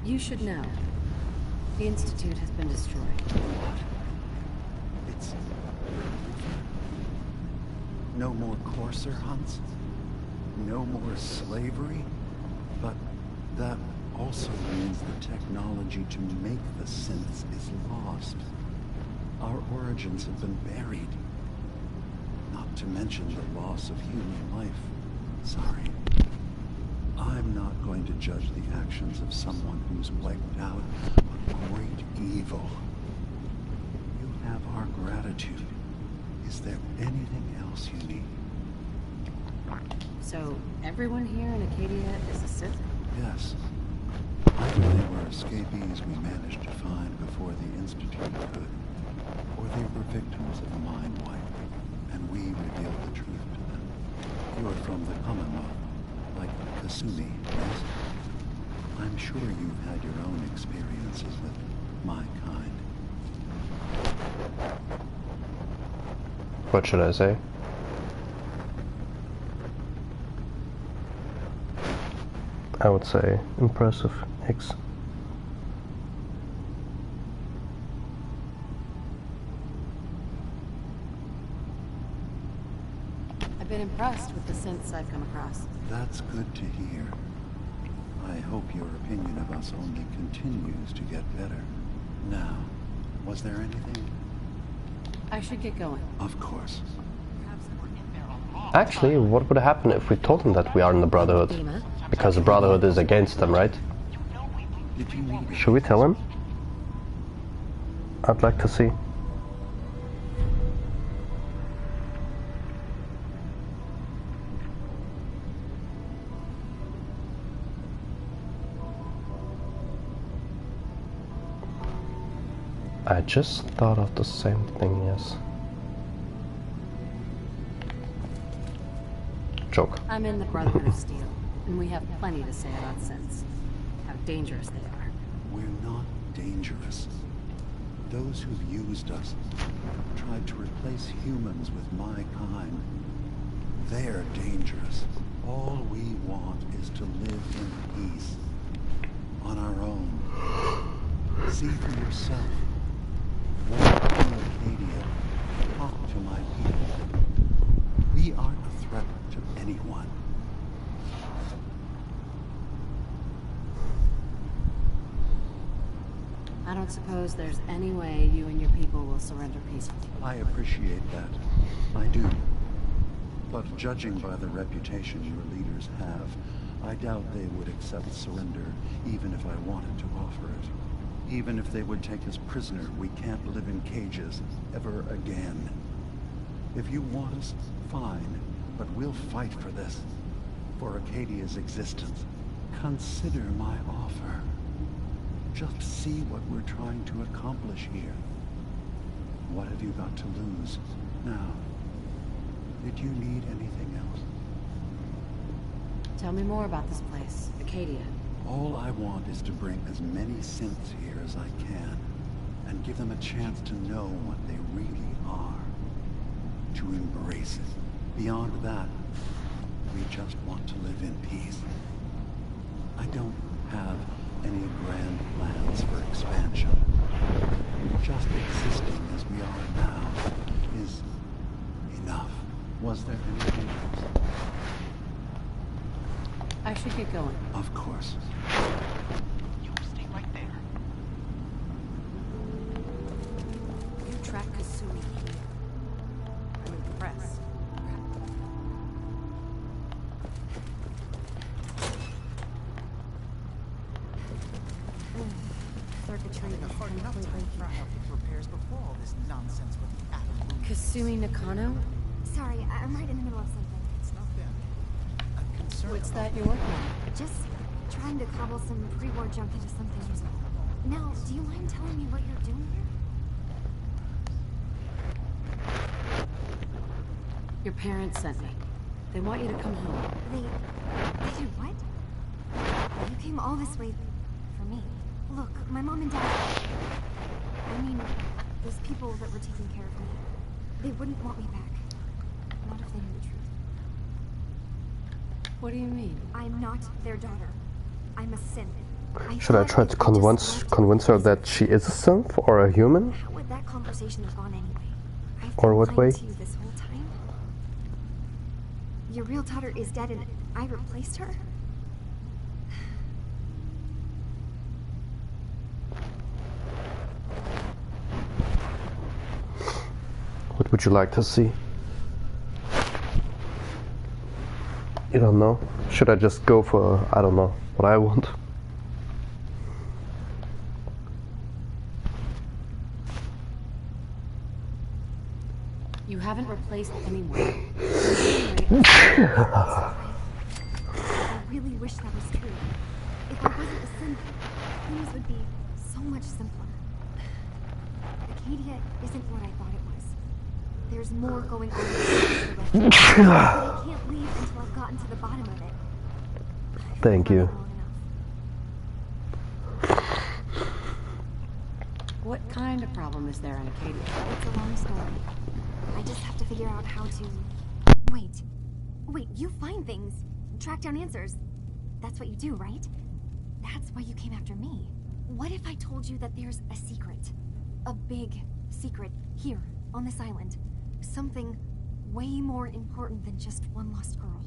You should know. The Institute has been destroyed. What? It's... No more courser hunts? No more slavery? But that also means the technology to make the synths is lost. Our origins have been buried. Not to mention the loss of human life. Sorry. I'm not going to judge the actions of someone who's wiped out a great evil. You have our gratitude. Is there anything else you need? So, everyone here in Acadia is a Sith? Yes. Either they were escapees we managed to find before the Institute could, or they were victims of a mind wipe, and we revealed the truth to them. You're from the Commonwealth, like Kasumi, yes? I'm sure you've had your own experiences with my kind. What should I say? I would say impressive. X. I've been impressed with the synths I've come across. That's good to hear. I hope your opinion of us only continues to get better. Now, was there anything? I should get going. Of course. Actually, what would happen if we told them that we are in the Brotherhood? Because the Brotherhood is against them, right? Should we tell him? I'd like to see. I just thought of the same thing, yes. Joke. I'm in the Brotherhood of Steel, and we have plenty to say about synths. How dangerous they are. We're not dangerous. Those who've used us, tried to replace humans with my kind, they're dangerous. All we want is to live in peace. On our own. See for yourself. Walk in Acadia. Talk to my people. We aren't a threat to anyone. I don't suppose there's any way you and your people will surrender peacefully. I appreciate that. I do. But judging by the reputation your leaders have, I doubt they would accept surrender, even if I wanted to offer it. Even if they would take us prisoner, we can't live in cages ever again. If you want us, fine, but we'll fight for this. For Acadia's existence. Consider my offer. Just see what we're trying to accomplish here. What have you got to lose? Now, did you need anything else? Tell me more about this place, Acadia. All I want is to bring as many synths here as I can, and give them a chance to know what they really are. To embrace it. Beyond that, we just want to live in peace. I don't have any grand plans for expansion. Just existing as we are now is enough. Was there anything else? I should get going. Of course. You stay right there. You track Kasumi. I'm impressed. Circuitry is Hard enough time completely for help with repairs before all this nonsense with the atom. Kasumi Nakano? Sorry, I'm right in the middle of something. It's not them. I'm concerned. What's that you're working on? Just trying to cobble some pre-war junk into something usable. Now, do you mind telling me what you're doing here? Your parents sent me. They want you to come home. They did what? You came all this way for me. Look, my mom and dad... I mean, those people that were taking care of me. They wouldn't want me back. Not if they knew the truth. What do you mean? I'm not their daughter. I'm a synth. Should I try to convince her that she is a synth or a human? How would that conversation have gone anyway? I've Or been what lying way? to you this whole time. Your real daughter is dead and I replaced her? What would you like to see? You don't know? Should I just go for, I don't know, what I want? You haven't replaced anyone. I really wish that was true. If I wasn't a synth, things would be so much simpler. Acadia isn't what I thought it was. There's more going on than the rest of it. But I can't leave until I've gotten to the bottom of it. Thank you. What kind of problem is there in Acadia? It's a long story. I just have to figure out how to... Wait, you find things, track down answers. That's what you do, right? That's why you came after me. What if I told you that there's a secret? A big secret here, on this island. Something way more important than just one lost girl.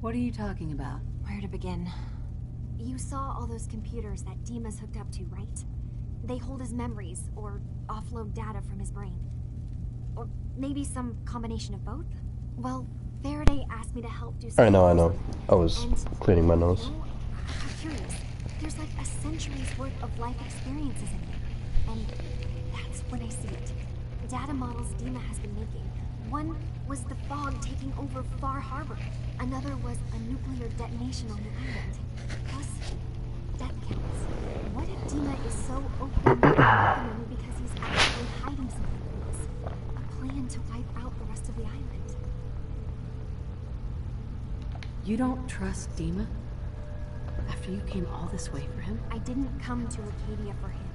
What are you talking about? Where to begin? You saw all those computers that Dima's hooked up to, right? They hold his memories, or offload data from his brain. Or maybe some combination of both? Well, Faraday asked me to help do something. I know. I was cleaning my nose. You know, I'm curious. There's like a century's worth of life experiences in there. And that's when I see it. Data models Dima has been making. One was the fog taking over Far Harbor. Another was a nuclear detonation on the island. Plus, death counts. What if Dima is so open because he's actually hiding something from us? A plan to wipe out the rest of the island. You don't trust Dima? After you came all this way for him? I didn't come to Acadia for him.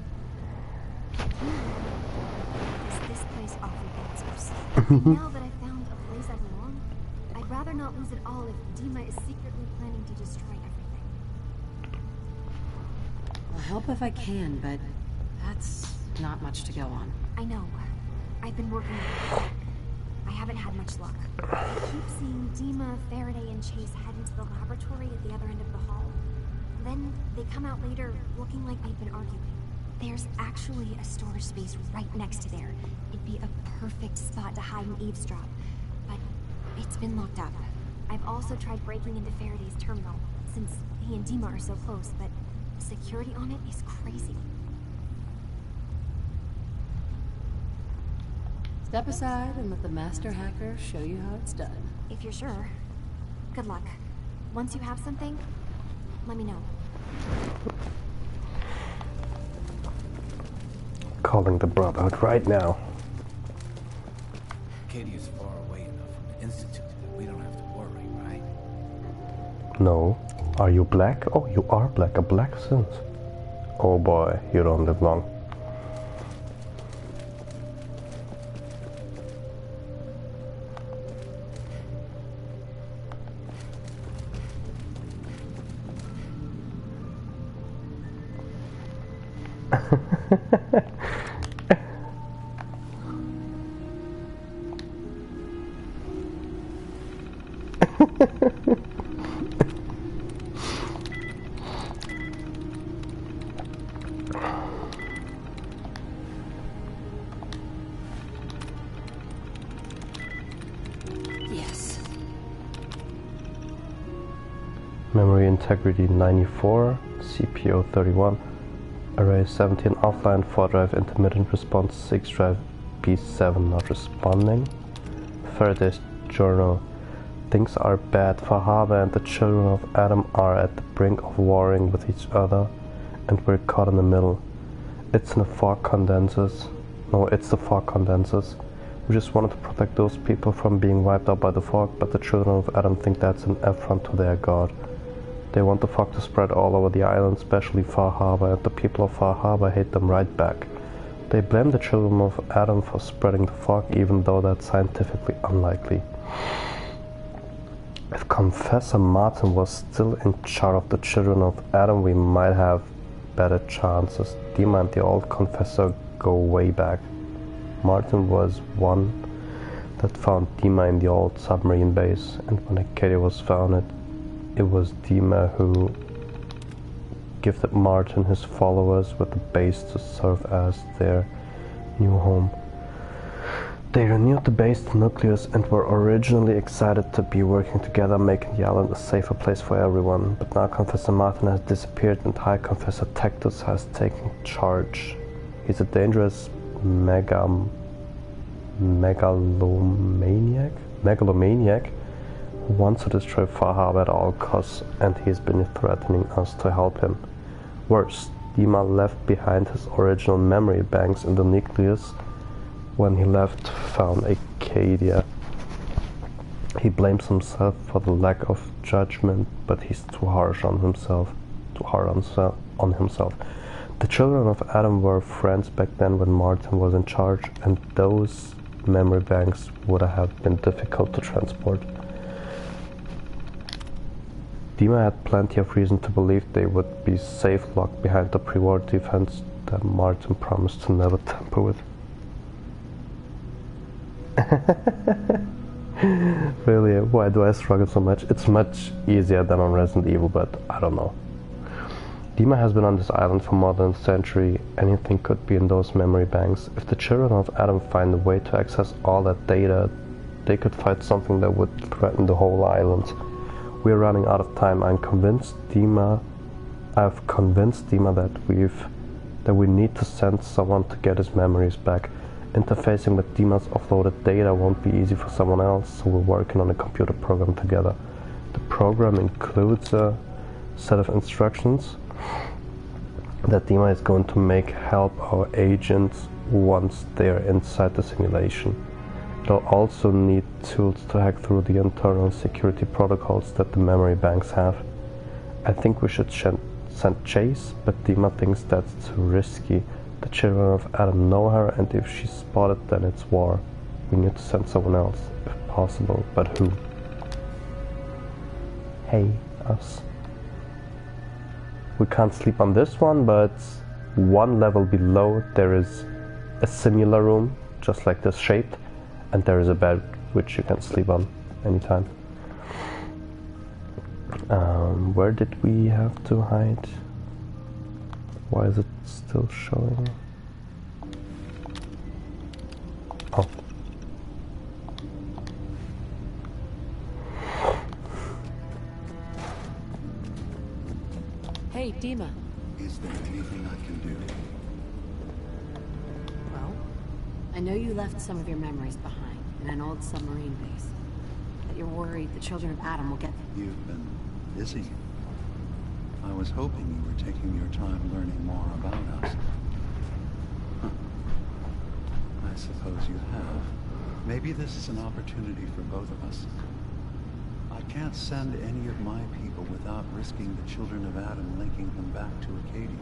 Because this place offered answers. And now that I found a place I belong, I'd rather not lose it all if Dima is secretly planning to destroy everything. I'll help if I can, but that's not much to go on. I know. I've been working on it. I haven't had much luck. I keep seeing Dima, Faraday, and Chase head into the laboratory at the other end of the hall. Then they come out later looking like they've been arguing. There's actually a storage space right next to there. It'd be a perfect spot to hide and eavesdrop. But it's been locked up. I've also tried breaking into Faraday's terminal, since he and Dima are so close, but the security on it is crazy. Step aside and let the master hacker show you how it's done. If you're sure. Good luck. Once you have something, let me know. Calling the Brotherhood right now. Acadia's far away enough from the Institute that we don't have to worry, right? No. Are you black? Oh, you are black. A black synth. Oh boy, you don't live long. Yes. Memory integrity 94, CPU 31, array 17 offline, 4 drive intermittent response, 6 drive P7 not responding. Faraday's journal. Things are bad. Fahaba and the children of Adam are at the brink of warring with each other, and we're caught in the middle. It's in the fog condensers. No, it's the fog condensers. We just wanted to protect those people from being wiped out by the fog, but the children of Adam think that's an affront to their god. They want the fog to spread all over the island, especially Far Harbor, and the people of Far Harbor hate them right back. They blame the children of Adam for spreading the fog, even though that's scientifically unlikely. If Confessor Martin was still in charge of the children of Adam, we might have better chances. Dima and the old Confessor go way back. Martin was one that found Dima in the old submarine base, and when Acadia was founded, it was Dima who gifted Martin his followers with the base to serve as their new home. They renewed the base to Nucleus and were originally excited to be working together, making the island a safer place for everyone. But now Confessor Martin has disappeared and High Confessor Tectus has taken charge. He's a dangerous megalomaniac who wants to destroy Far Harbor at all costs, and he's been threatening us to help him. Worse, Dima left behind his original memory banks in the Nucleus. When he left, found Acadia. He blames himself for the lack of judgment, but he's too hard on himself. The children of Adam were friends back then when Martin was in charge, and those memory banks would have been difficult to transport. Dima had plenty of reason to believe they would be safe locked behind the pre-war defense that Martin promised to never tamper with. Really, why do I struggle so much? It's much easier than on Resident Evil, but I don't know. Dima has been on this island for more than a century. Anything could be in those memory banks. If the children of Adam find a way to access all that data, they could find something that would threaten the whole island. We're running out of time. I've convinced Dima that we need to send someone to get his memories back. Interfacing with Dima's offloaded data won't be easy for someone else, so we're working on a computer program together. The program includes a set of instructions that Dima is going to make help our agents once they're inside the simulation. It'll also need tools to hack through the internal security protocols that the memory banks have. I think we should send Chase, but Dima thinks that's too risky. The children of Adam know her, and if she's spotted, then it's war. We need to send someone else, if possible, but who? Hey, us. We can't sleep on this one, but one level below there is a similar room, just like this shaped, and there is a bed which you can sleep on anytime. Where did we have to hide? Why is it still showing? Oh. Hey, Dima. Is there anything I can do? Well, I know you left some of your memories behind in an old submarine base. That you're worried the children of Adam will get them. You've been busy. I was hoping you were taking your time learning more about us. Huh. I suppose you have. Maybe this is an opportunity for both of us. I'd can't send any of my people without risking the children of Adam linking them back to Acadia.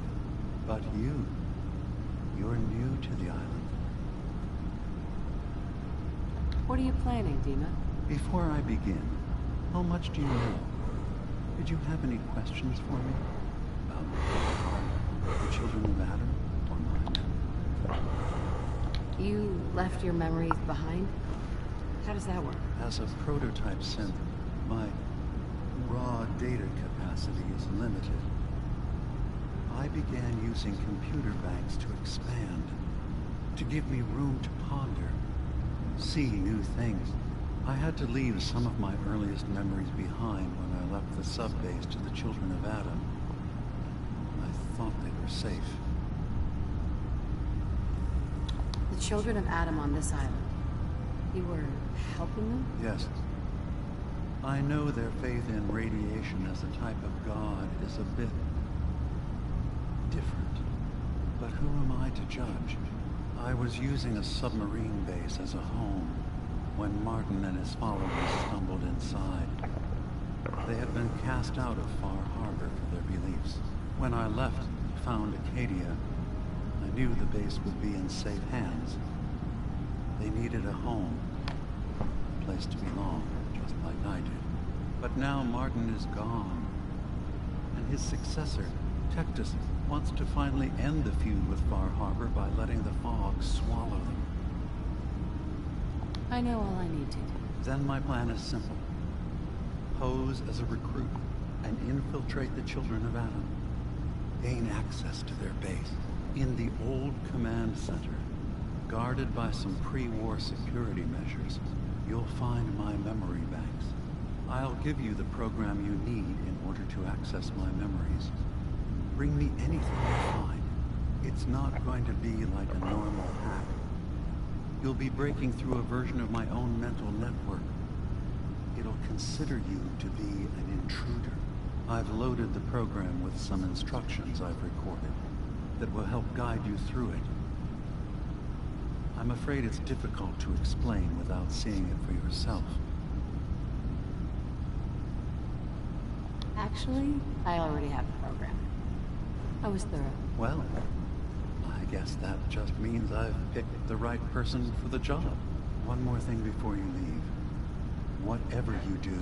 But you're new to the island. What are you planning, Dima? Before I begin, how much do you know? Did you have any questions for me? About the children of Adam or mine? You left your memories behind? How does that work? As a prototype synth, my raw data capacity is limited. I began using computer banks to expand, to give me room to ponder, see new things. I had to leave some of my earliest memories behind when I left the sub-base to the children of Adam. I thought they were safe. The children of Adam on this island. You were helping them? Yes. I know their faith in radiation as a type of god is a bit different. But who am I to judge? I was using a submarine base as a home when Martin and his followers stumbled inside. They had been cast out of Far Harbor for their beliefs. When I left and found Acadia, I knew the base would be in safe hands. They needed a home, a place to belong, just like I did. But now Martin is gone, and his successor, Tectus, wants to finally end the feud with Far Harbor by letting the fog swallow them. I know all I need to. Then my plan is simple. Pose as a recruit and infiltrate the children of Adam. Gain access to their base in the old command center. Guarded by some pre-war security measures, you'll find my memory banks. I'll give you the program you need in order to access my memories. Bring me anything you find. It's not going to be like a normal hack. You'll be breaking through a version of my own mental network. It'll consider you to be an intruder. I've loaded the program with some instructions I've recorded that will help guide you through it. I'm afraid it's difficult to explain without seeing it for yourself. Actually, I already have the program. I was thorough. Well, I guess that just means I've picked the right person for the job. One more thing before you leave. Whatever you do,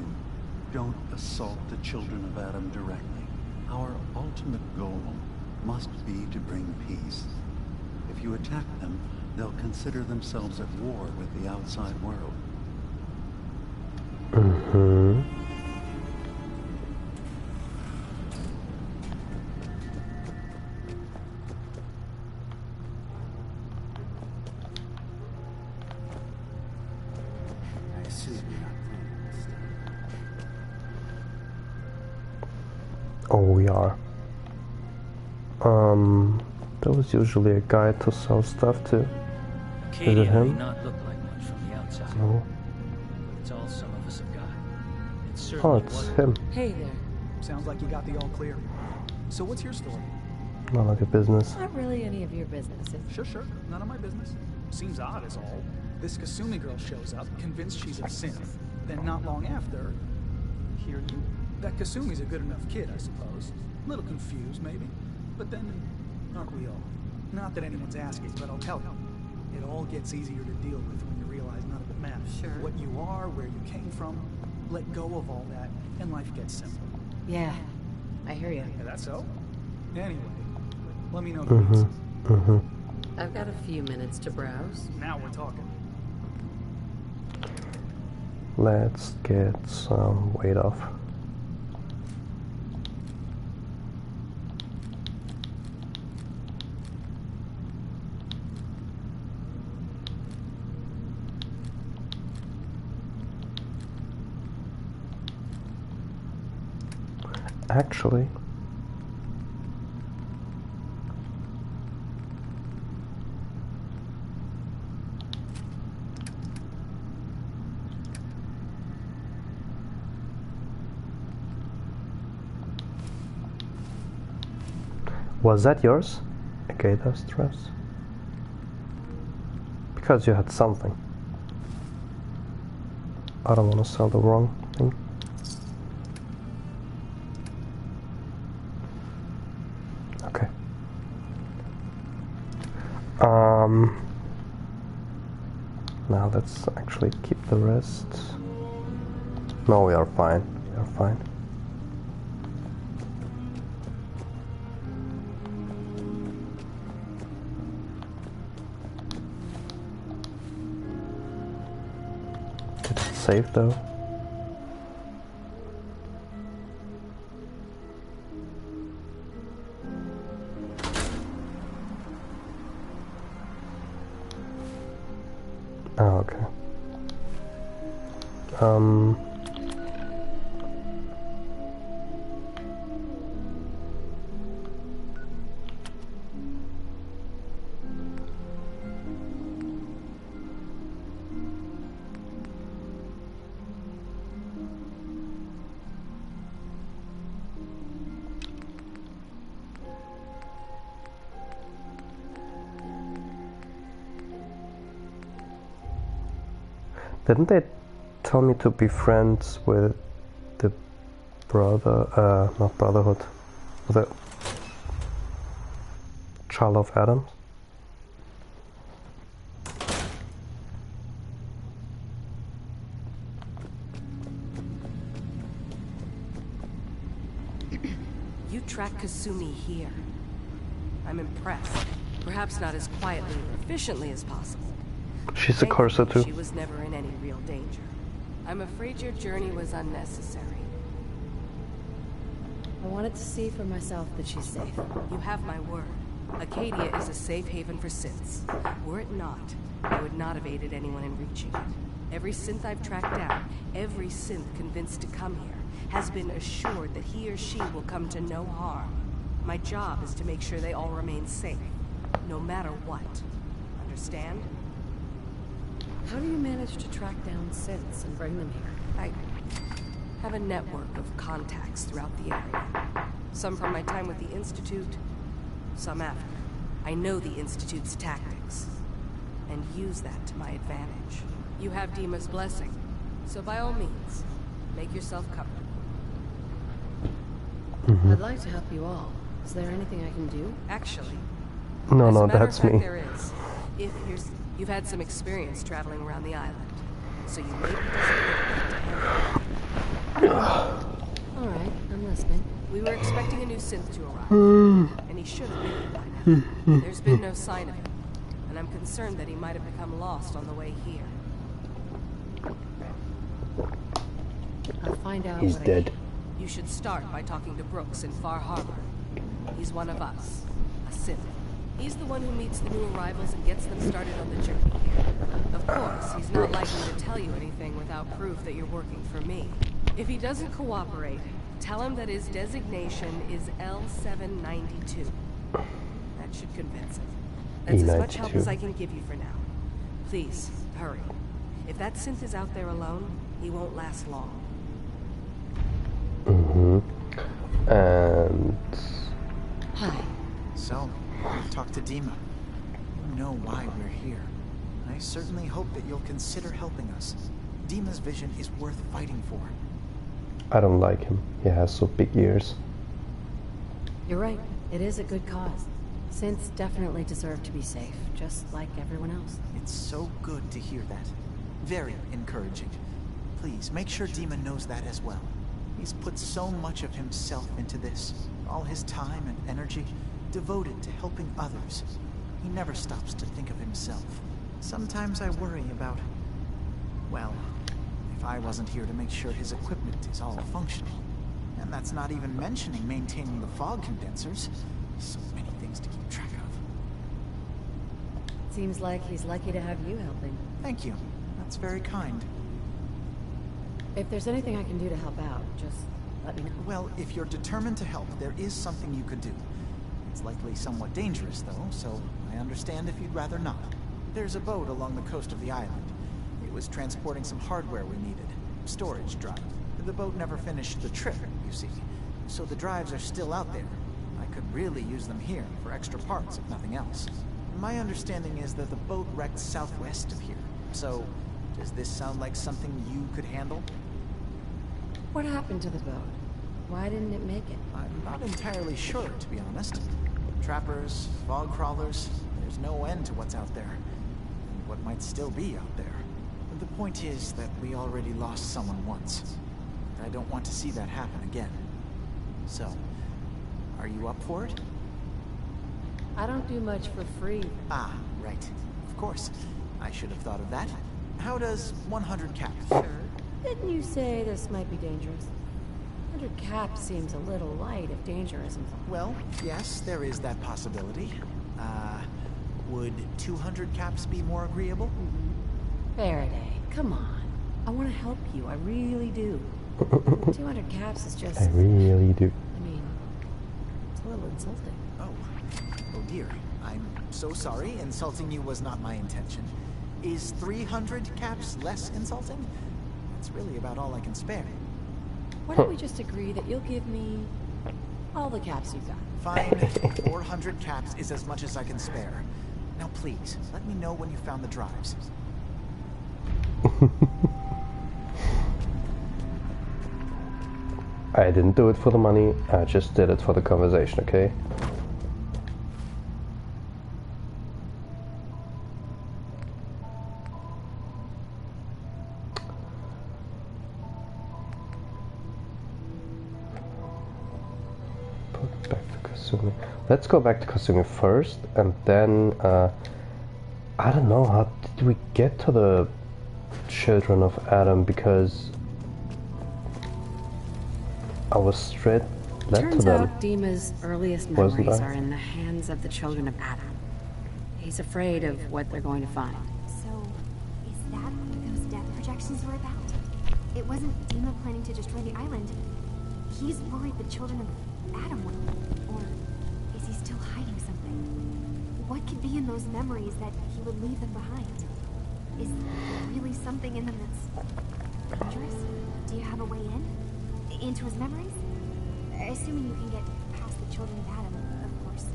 don't assault the children of Adam directly. Our ultimate goal must be to bring peace. If you attack them, they'll consider themselves at war with the outside world. Mm-hmm. I assume you're not planning to stay. Oh, we are. There was usually a guy to sell stuff to. Is it Acadia may him? not look like much from the outside, No. but it's all some of us have got. It Oh, certainly it's wasn't. him. Hey there. Sounds like you got the all clear. So what's your story? None of your business. Not really any of your business. Sure. None of my business. Seems odd is all. This Kasumi girl shows up, convinced she's a synth. Then not long after, here you. That Kasumi's a good enough kid, I suppose. A little confused, maybe. But then, aren't we all? Not that anyone's asking, but I'll tell you. It all gets easier to deal with when you realize none of it matters. Sure. What you are, where you came from, let go of all that, and life gets simple. Yeah, I hear you. Yeah, that's so? Anyway, let me know if Mm-hmm. you need something. I've got a few minutes to browse. Now we're talking. Let's get some weight off. Actually, was that yours? Okay, that's dress. Because you had something. I don't want to sell the wrong thing. Now let's actually keep the rest. No, we are fine. We are fine. Did it save though? Oh, okay. Didn't they tell me to be friends with the brother, not Brotherhood, the Child of Adams? You track Kasumi here. I'm impressed. Perhaps not as quietly or efficiently as possible. She's a Corsa too. She was never in any real danger. I'm afraid your journey was unnecessary. I wanted to see for myself that she's safe. You have my word. Acadia is a safe haven for synths. Were it not, I would not have aided anyone in reaching it. Every synth I've tracked down, every synth convinced to come here, has been assured that he or she will come to no harm. My job is to make sure they all remain safe, no matter what. Understand? How do you manage to track down synths and bring them here? I have a network of contacts throughout the area. Some from my time with the Institute, some after. I know the Institute's tactics, and use that to my advantage. You have Dima's blessing, so by all means, make yourself comfortable. I'd like to help you all. Is there anything I can do? Actually, no, as a matter that's of fact, me. There is. If you've had some experience traveling around the island, so you may be Alright, I'm listening. We were expecting a new synth to arrive, and he should have been here by now. There's been no sign of him, and I'm concerned that he might have become lost on the way here. I'll find out. He's dead. You should start by talking to Brooks in Far Harbor. He's one of us, a synth. He's the one who meets the new arrivals and gets them started on the journey here. Of course, he's not likely to tell you anything without proof that you're working for me. If he doesn't cooperate, tell him that his designation is L792. That should convince him. That's as much help as I can give you for now. Please, hurry. If that synth is out there alone, he won't last long. And... Hi. So, we've talked to Dima. You know why we're here. I certainly hope that you'll consider helping us. Dima's vision is worth fighting for. I don't like him. He has so big ears. You're right. It is a good cause. Synths definitely deserve to be safe, just like everyone else. It's so good to hear that. Very encouraging. Please, make sure Dima knows that as well. He's put so much of himself into this. All his time and energy devoted to helping others. He never stops to think of himself. Sometimes I worry about... well, if I wasn't here to make sure his equipment is all functional. And that's not even mentioning maintaining the fog condensers. So many things to keep track of. Seems like he's lucky to have you helping. Thank you. That's very kind. If there's anything I can do to help out, just let me know. Well, if you're determined to help, there is something you could do. It's likely somewhat dangerous, though, so I understand if you'd rather not. There's a boat along the coast of the island. It was transporting some hardware we needed. Storage drive. The boat never finished the trip, you see. So the drives are still out there. I could really use them here for extra parts, if nothing else. My understanding is that the boat wrecked southwest of here. So, does this sound like something you could handle? What happened to the boat? Why didn't it make it? I'm not entirely sure, to be honest. Trappers, fog crawlers, there's no end to what's out there. And what might still be out there. But the point is that we already lost someone once. I don't want to see that happen again. So, are you up for it? I don't do much for free. Ah, right. Of course. I should have thought of that. How does 100 caps? Sure. Didn't you say this might be dangerous? 100 caps seems a little light if danger isn't. Well, yes, there is that possibility. Would 200 caps be more agreeable? Faraday, come on. I want to help you, I really do. 200 caps is just... I really do. I mean, it's a little insulting. Oh dear. I'm so sorry. Insulting you was not my intention. Is 300 caps less insulting? That's really about all I can spare. Why don't we just agree that you'll give me all the caps you've got? Fine. 400 caps is as much as I can spare. Now please, let me know when you found the drives. I didn't do it for the money, I just did it for the conversation, okay? Put back to Kasumi. Let's go back to Kasumi first, and then, I don't know, how did we get to the Children of Adam, because I was straight led to them. Turns out Dima's earliest memories are in the hands of the Children of Adam. He's afraid of what they're going to find. So, is that what those death projections were about? It wasn't Dima planning to destroy the island. He's worried the Children of Adam will. Or is he still hiding something? What could be in those memories that he would leave them behind? Is there really something in them that's dangerous? Do you have a way in? Into his memories? Assuming you can get past the Children of Adam, of course.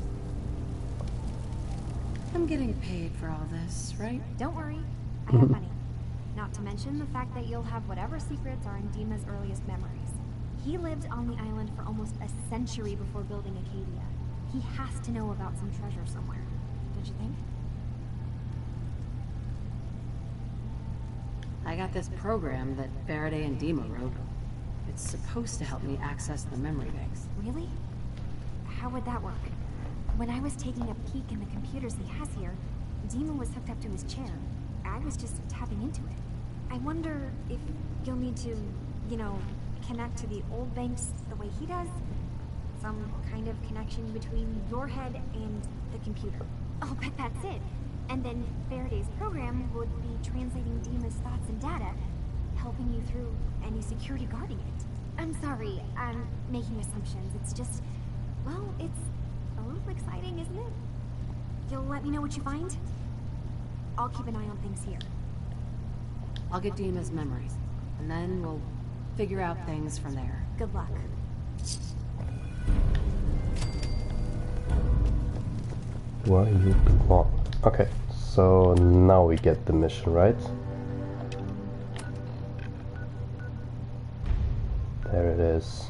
I'm getting paid for all this, right? Don't worry, I have money. Not to mention the fact that you'll have whatever secrets are in Dima's earliest memories. He lived on the island for almost a century before building Acadia. He has to know about some treasure somewhere, don't you think? I got this program that Faraday and Dima wrote. It's supposed to help me access the memory banks. Really? How would that work? When I was taking a peek in the computers he has here, Dima was hooked up to his chair. I was just tapping into it. I wonder if you'll need to, you know, connect to the old banks the way he does? Some kind of connection between your head and the computer. I'll bet that's it. And then Faraday's program would be translating Dima's thoughts and data, helping you through any security guarding it. I'm sorry, I'm making assumptions. It's just, well, it's a little exciting, isn't it? You'll let me know what you find? I'll keep an eye on things here. I'll get Dima's memories, and then we'll figure out things from there. Good luck. Where you belong. Okay, so now we get the mission, right? There it is.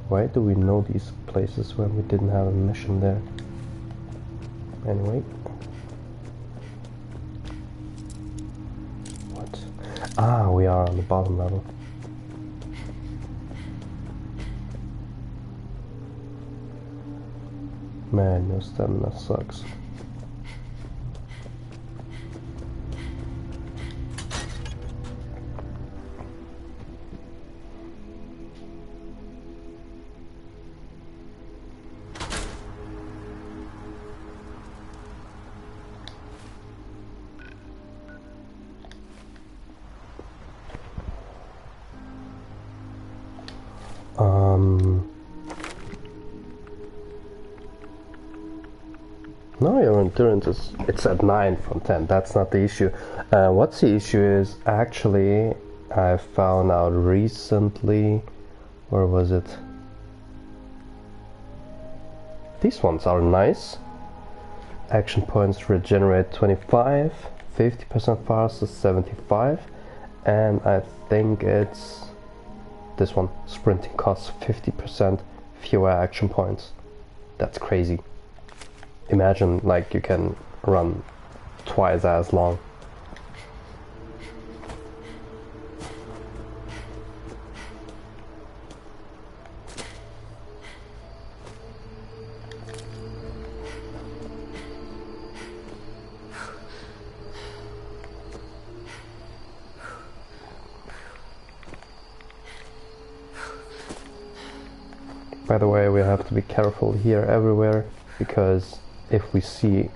Why do we know these places when we didn't have a mission there? Anyway. What? Ah, we are on the bottom level. Man, your stamina sucks. No, your endurance is, it's at 9 from 10, that's not the issue. What's the issue is, actually, I found out recently, where was it? These ones are nice. Action points regenerate 25, 50% faster 75, and I think it's this one. Sprinting costs 50% fewer action points. That's crazy. Imagine like you can run twice as long. By the way, we have to be careful here everywhere, because if we see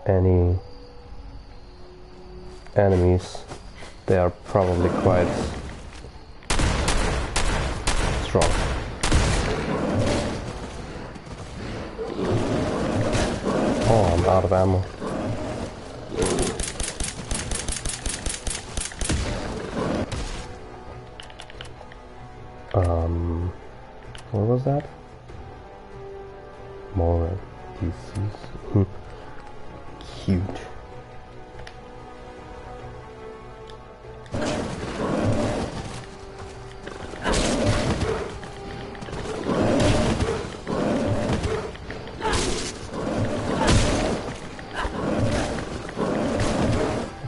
any enemies, they are probably quite strong. Oh, I'm out of ammo. What was that? More DCs. Cute.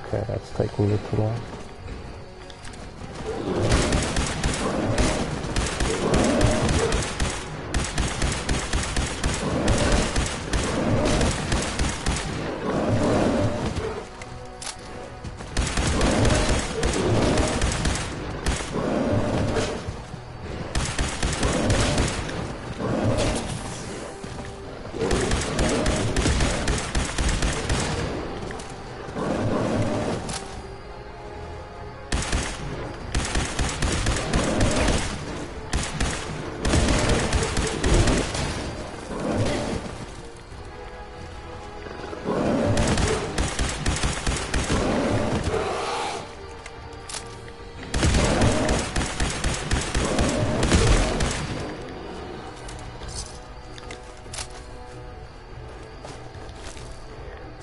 Okay, that's taking me too long.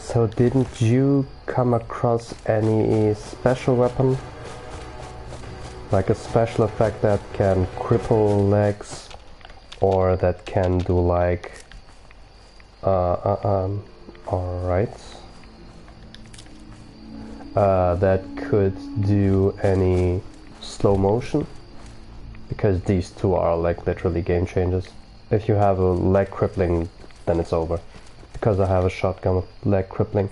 So didn't you come across any special weapon? Like a special effect that can cripple legs, or that can do like alright. That could do any slow motion? Because these two are like literally game changers. If you have a leg crippling, then it's over. Because I have a shotgun with leg crippling.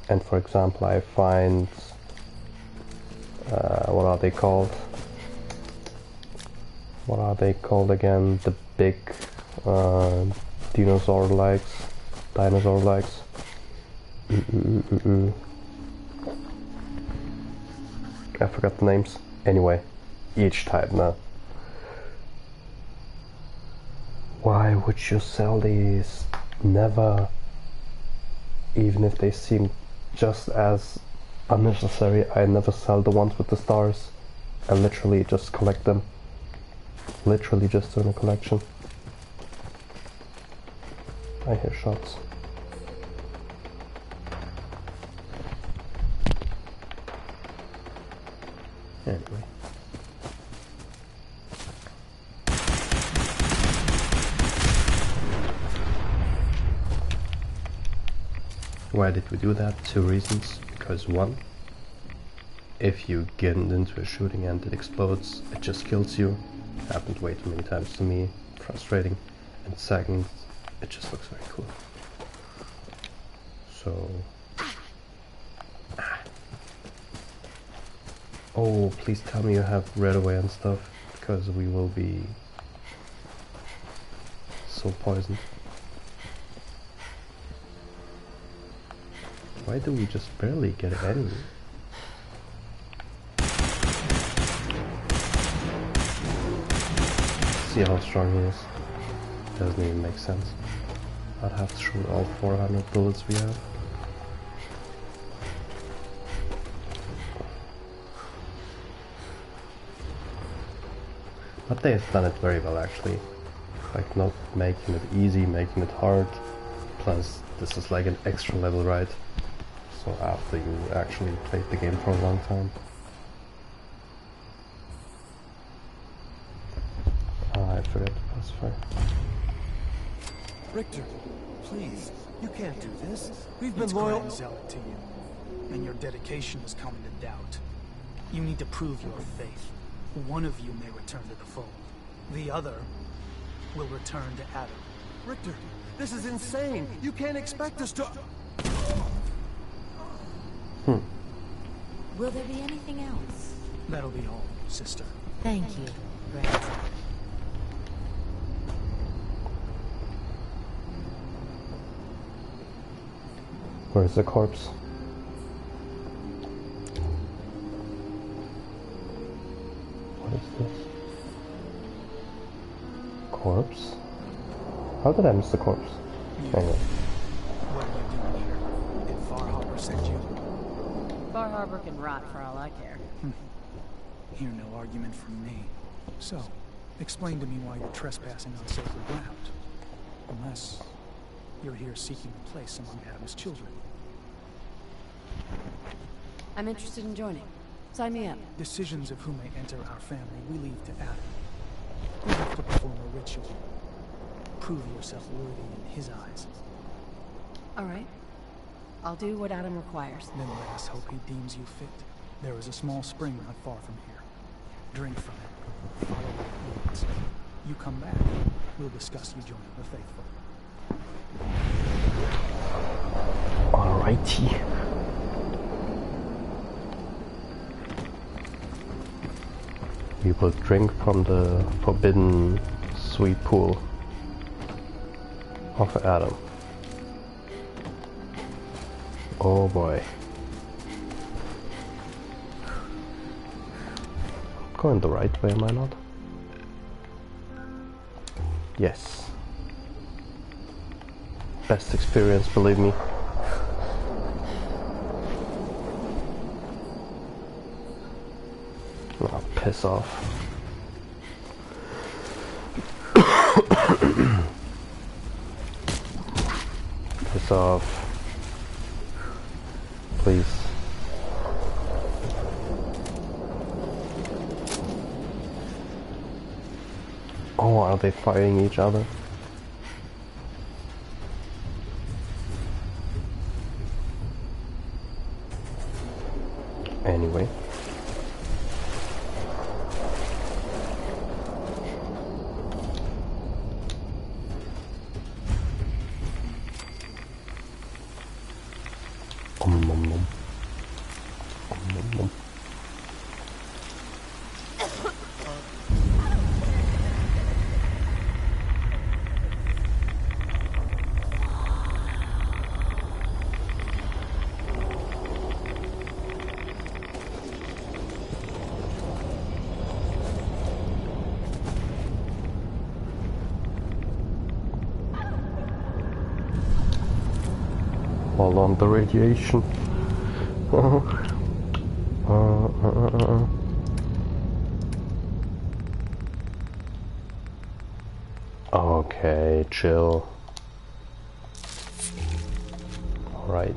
And for example, I find what are they called? What are they called again? The big dinosaur legs. I forgot the names. Anyway, each type now. Why would you sell these? Never. Even if they seem just as unnecessary, I never sell the ones with the stars. I literally just collect them. Literally just doing a collection. I hear shots. Anyway. Why did we do that? Two reasons. Because one, if you get into a shooting and it explodes, it just kills you. Happened way too many times to me. Frustrating. And second, it just looks very cool. So... Oh, please tell me you have red away and stuff, because we will be so poisoned. Why do we just barely get any? See how strong he is. Doesn't even make sense. I'd have to shoot all 400 bullets we have. But they've done it very well actually. Like not making it easy, making it hard. Plus this is like an extra level, right? So after you actually played the game for a long time. Richter, please, you can't do this. We've been It's loyal. Grand Zealot to you, and your dedication is coming to doubt. You need to prove your faith. One of you may return to the fold. The other will return to Adam. Richter, this is insane. You can't expect us to... Will there be anything else? That'll be all, sister. Thank you, Grand Zealot. Where's the corpse? What is this? Corpse? How did I miss the corpse? Anyway. What are you doing here? Did Far Harbor send you? Far Harbor can rot for all I care. Hear no argument from me. So, explain to me why you're trespassing on sacred ground. Unless you're here seeking a place among Adam's children. I'm interested in joining. Sign me up. Decisions of who may enter our family we leave to Adam. You have to perform a ritual. Prove yourself worthy in his eyes. All right. I'll do what Adam requires. Then let us hope he deems you fit. There is a small spring not far from here. Drink from it. Follow it leads. You come back, we'll discuss you joining the faithful. Alrighty. We will drink from the forbidden sweet pool of Adam. Oh boy. Going the right way, am I not? Yes. Best experience, believe me. Oh, piss off. Piss off. Please. Oh, are they fighting each other? Anyway. Along the radiation. Okay, chill. Alright.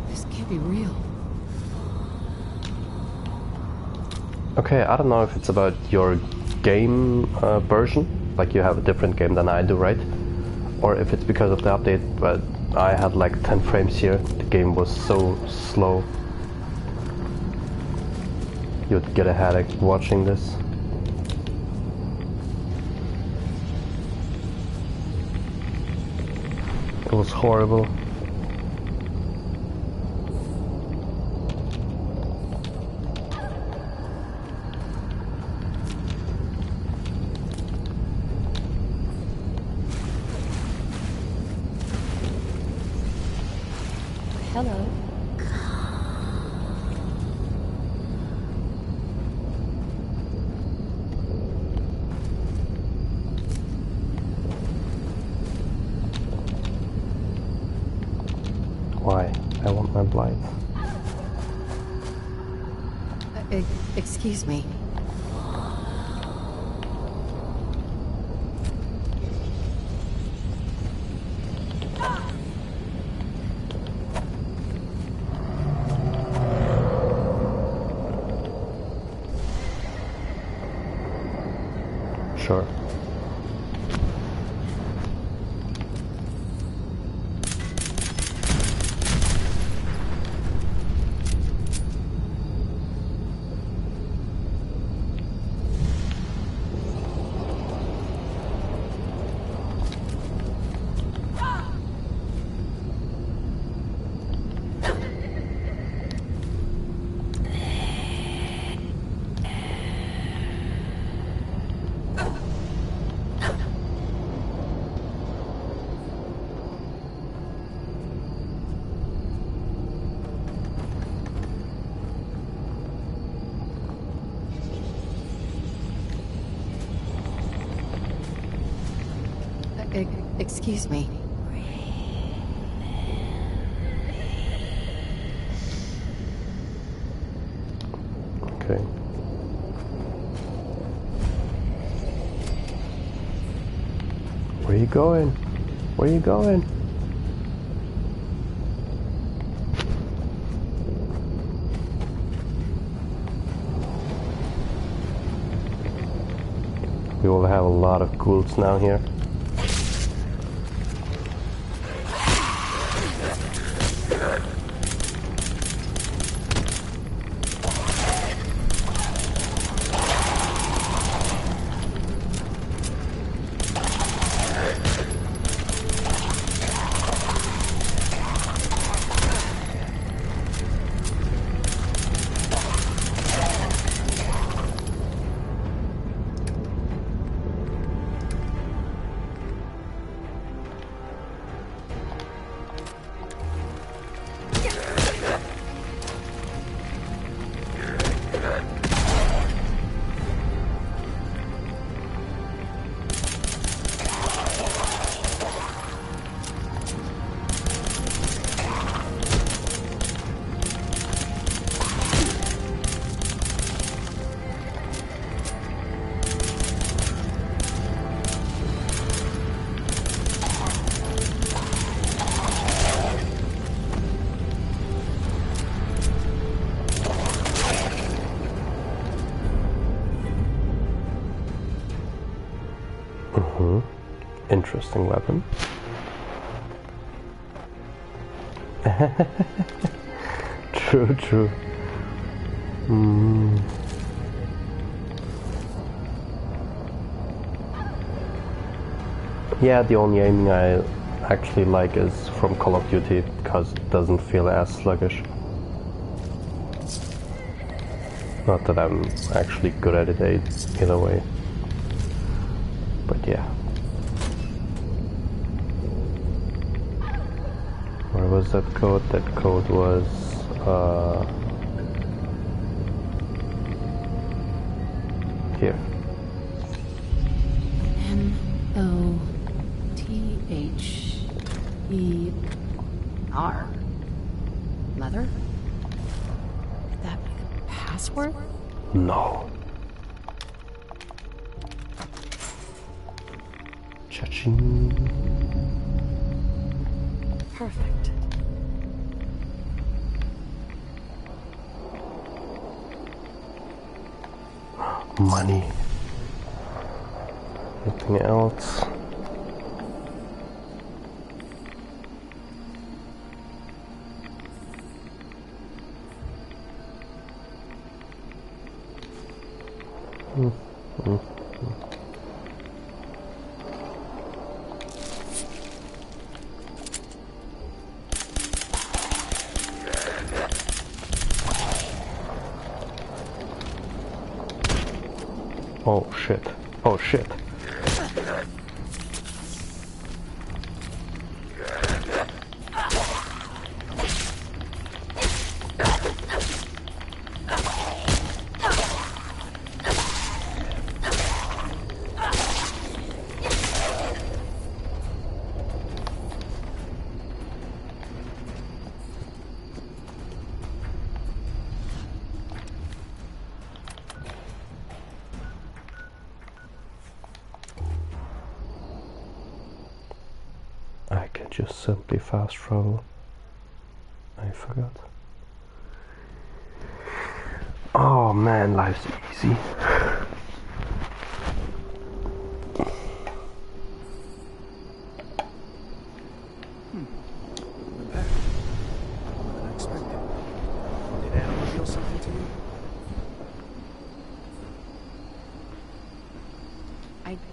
This can't be real. Okay, I don't know if it's about your game version, like you have a different game than I do, right? Or if it's because of the update, but I had like 10 frames here. The game was so slow. You'd get a headache watching this. It was horrible. Hello. Why? I want my blight. Excuse me. Sure. Excuse me. Okay. Where you going? Where you going? We will have a lot of ghouls now here. Interesting weapon. True, true. Yeah, the only aiming I actually like is from Call of Duty, because it doesn't feel as sluggish. Not that I'm actually good at it either way. But yeah. Where was that code? That code was here. M-O-T-H-E-R. Leather? Could that be the password? No. Cha-ching. Perfect. Money. Anything else? Oh shit. Oh shit. I can just simply fast travel. I forgot. Oh man, life's easy.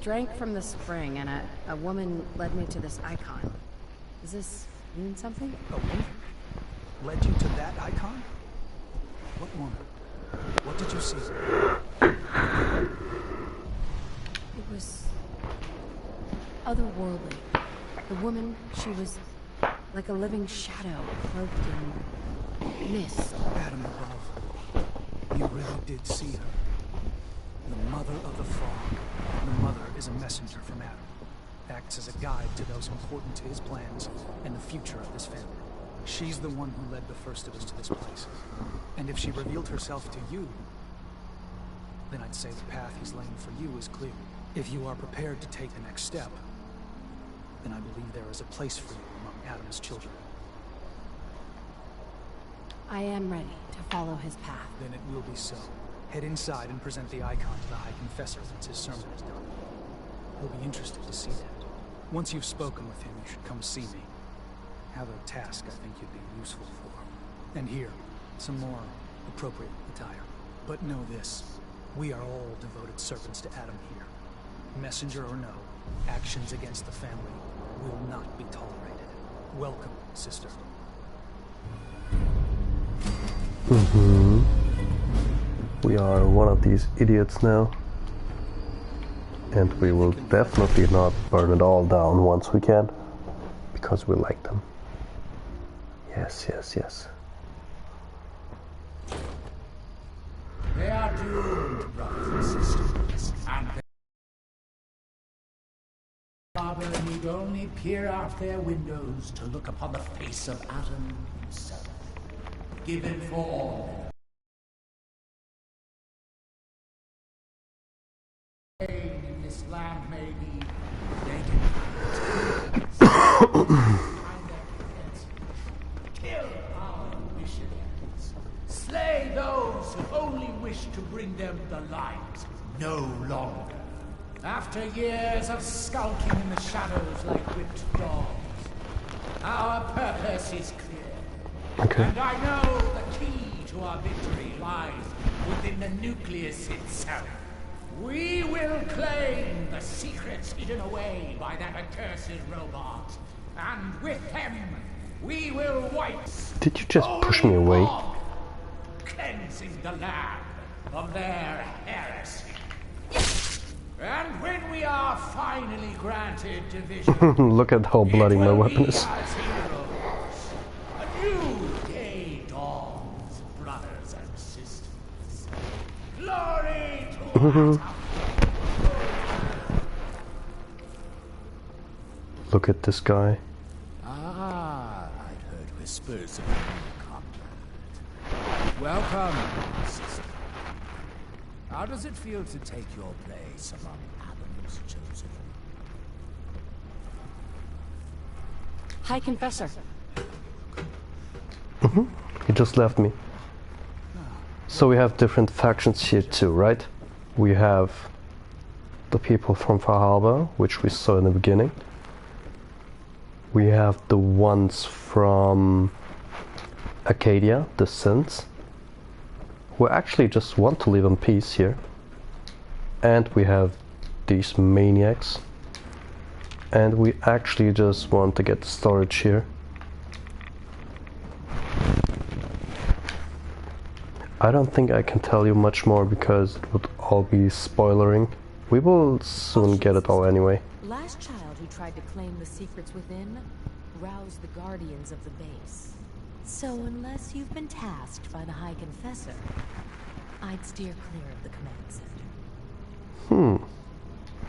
drank from the spring, and a woman led me to this icon. Does this mean something? A woman? Led you to that icon? What woman? What did you see? It was otherworldly. The woman, she was like a living shadow, cloaked in mist. Adam above. You really did see her. The mother of the fog. The mother is a messenger from Adam. Acts as a guide to those important to his plans and the future of this family. She's the one who led the first of us to this place. And if she revealed herself to you, then I'd say the path he's laying for you is clear. If you are prepared to take the next step, then I believe there is a place for you among Adam's children. I am ready to follow his path. Then it will be so. Head inside and present the icon to the High Confessor once his sermon is done. He'll be interested to see that. Once you've spoken with him, you should come see me. Have a task I think you'd be useful for. And here, some more appropriate attire. But know this, we are all devoted servants to Adam here. Messenger or no, actions against the family will not be tolerated. Welcome, sister. We are one of these idiots now. And we will definitely not burn it all down once we can. Because we like them. Yes, yes, yes. They are doomed, brothers and sisters, and their father need only peer out their windows to look upon the face of Adam himself, given for all. In this land may be, they can kill our missionaries, slay those who only wish to bring them the light no longer. After years of skulking in the shadows like whipped dogs, our purpose is clear. Okay. And I know the key to our victory lies within the nucleus itself. We will claim the secrets hidden away by that accursed robot, and with them, we will wipe. Did you just push me away? Fog, cleansing the land of their heresy. And when we are finally granted division, look at how bloody my weapon is. A new day dawns, brothers and sisters. Glory to Look at this guy. Ah, I'd heard whispers of your comrade. Welcome, sister. How does it feel to take your place among Adam's chosen? High Confessor. He just left me. So we have different factions here too, right? We have the people from Far Harbor, which we saw in the beginning. We have the ones from Acadia, the Synths, who actually just want to live in peace here. And we have these maniacs. And we actually just want to get the storage here. I don't think I can tell you much more because it would all be spoilering. We will soon get it all anyway. Last child who tried to claim the secrets within roused the guardians of the base. So unless you've been tasked by the High Confessor, I'd steer clear of the command center.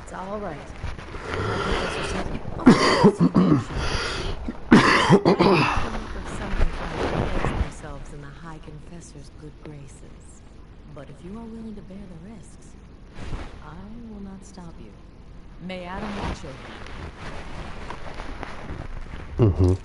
It's all right. Themselves in the High Confessor's good graces. But if you are willing to bear the risks, I will not stop you. May Adam watch over you.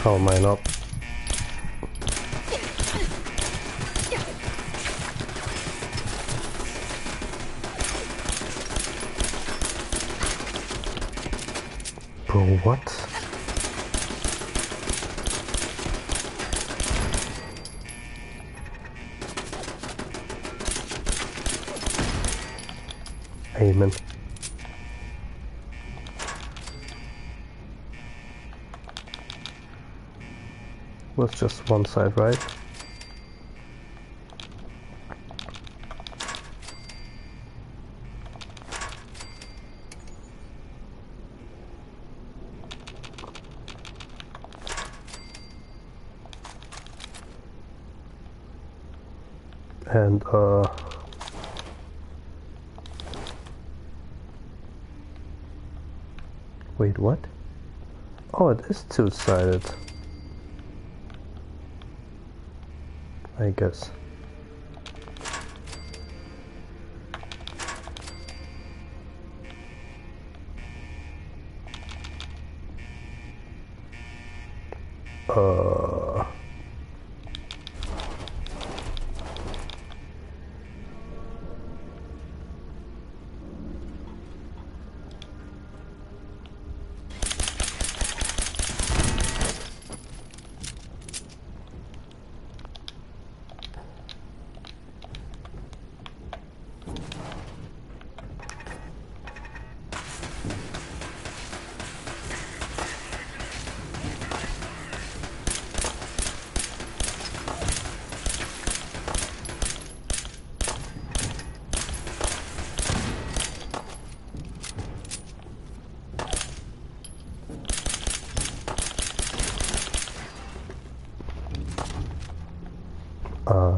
How am I not? Bro, what? Amen. Was just one side, right? And wait, what? Oh, it is two-sided. I guess.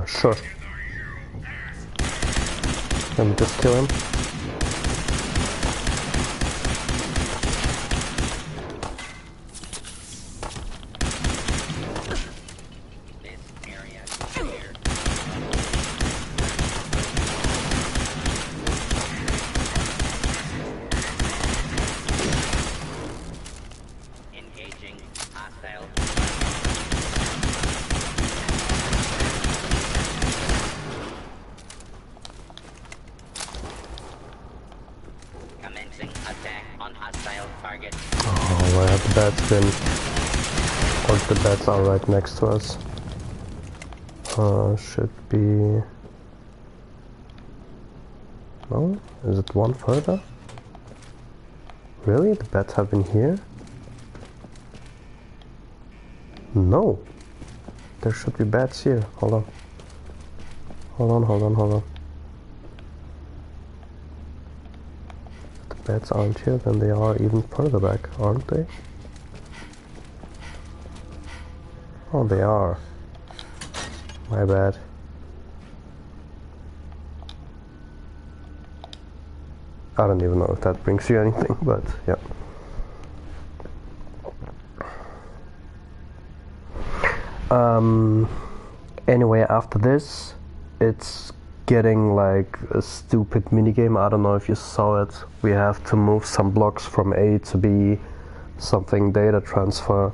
Sure. Let me just kill him. Engaging hostile. Attack on hostile target. Oh, where have the bats been? Or the bats are right next to us. Should be... No? Is it one further? Really? The bats have been here? No! There should be bats here. Hold on. Hold on. Bats aren't here, then they are even further back, aren't they? Oh, they are. My bad. I don't even know if that brings you anything, but yeah. Anyway, after this, it's getting like a stupid minigame. I don't know if you saw it. We have to move some blocks from A to B, something data transfer.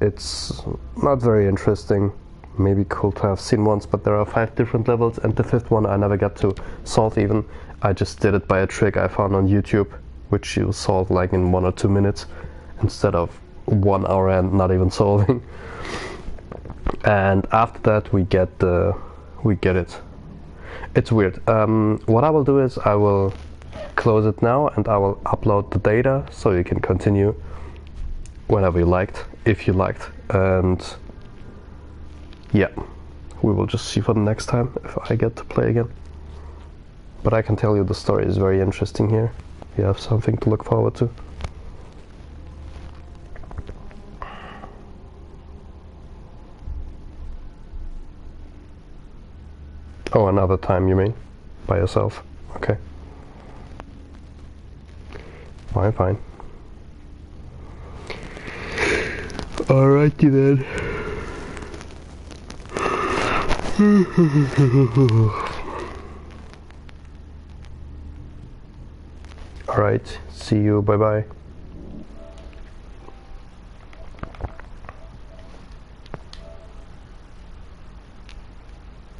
It's not very interesting, maybe cool to have seen once, but there are 5 different levels and the 5th one I never got to solve even. I just did it by a trick I found on YouTube, which you solve like in 1 or 2 minutes instead of 1 hour and not even solving. And after that we get it. It's weird. What I will do is I will close it now and I will upload the data so you can continue whenever you liked, if you liked. And yeah, we will just see for the next time if I get to play again. But I can tell you the story is very interesting here. You have something to look forward to. Oh, another time you mean? By yourself? Okay. Fine. Alrighty then. Alright, see you, bye bye.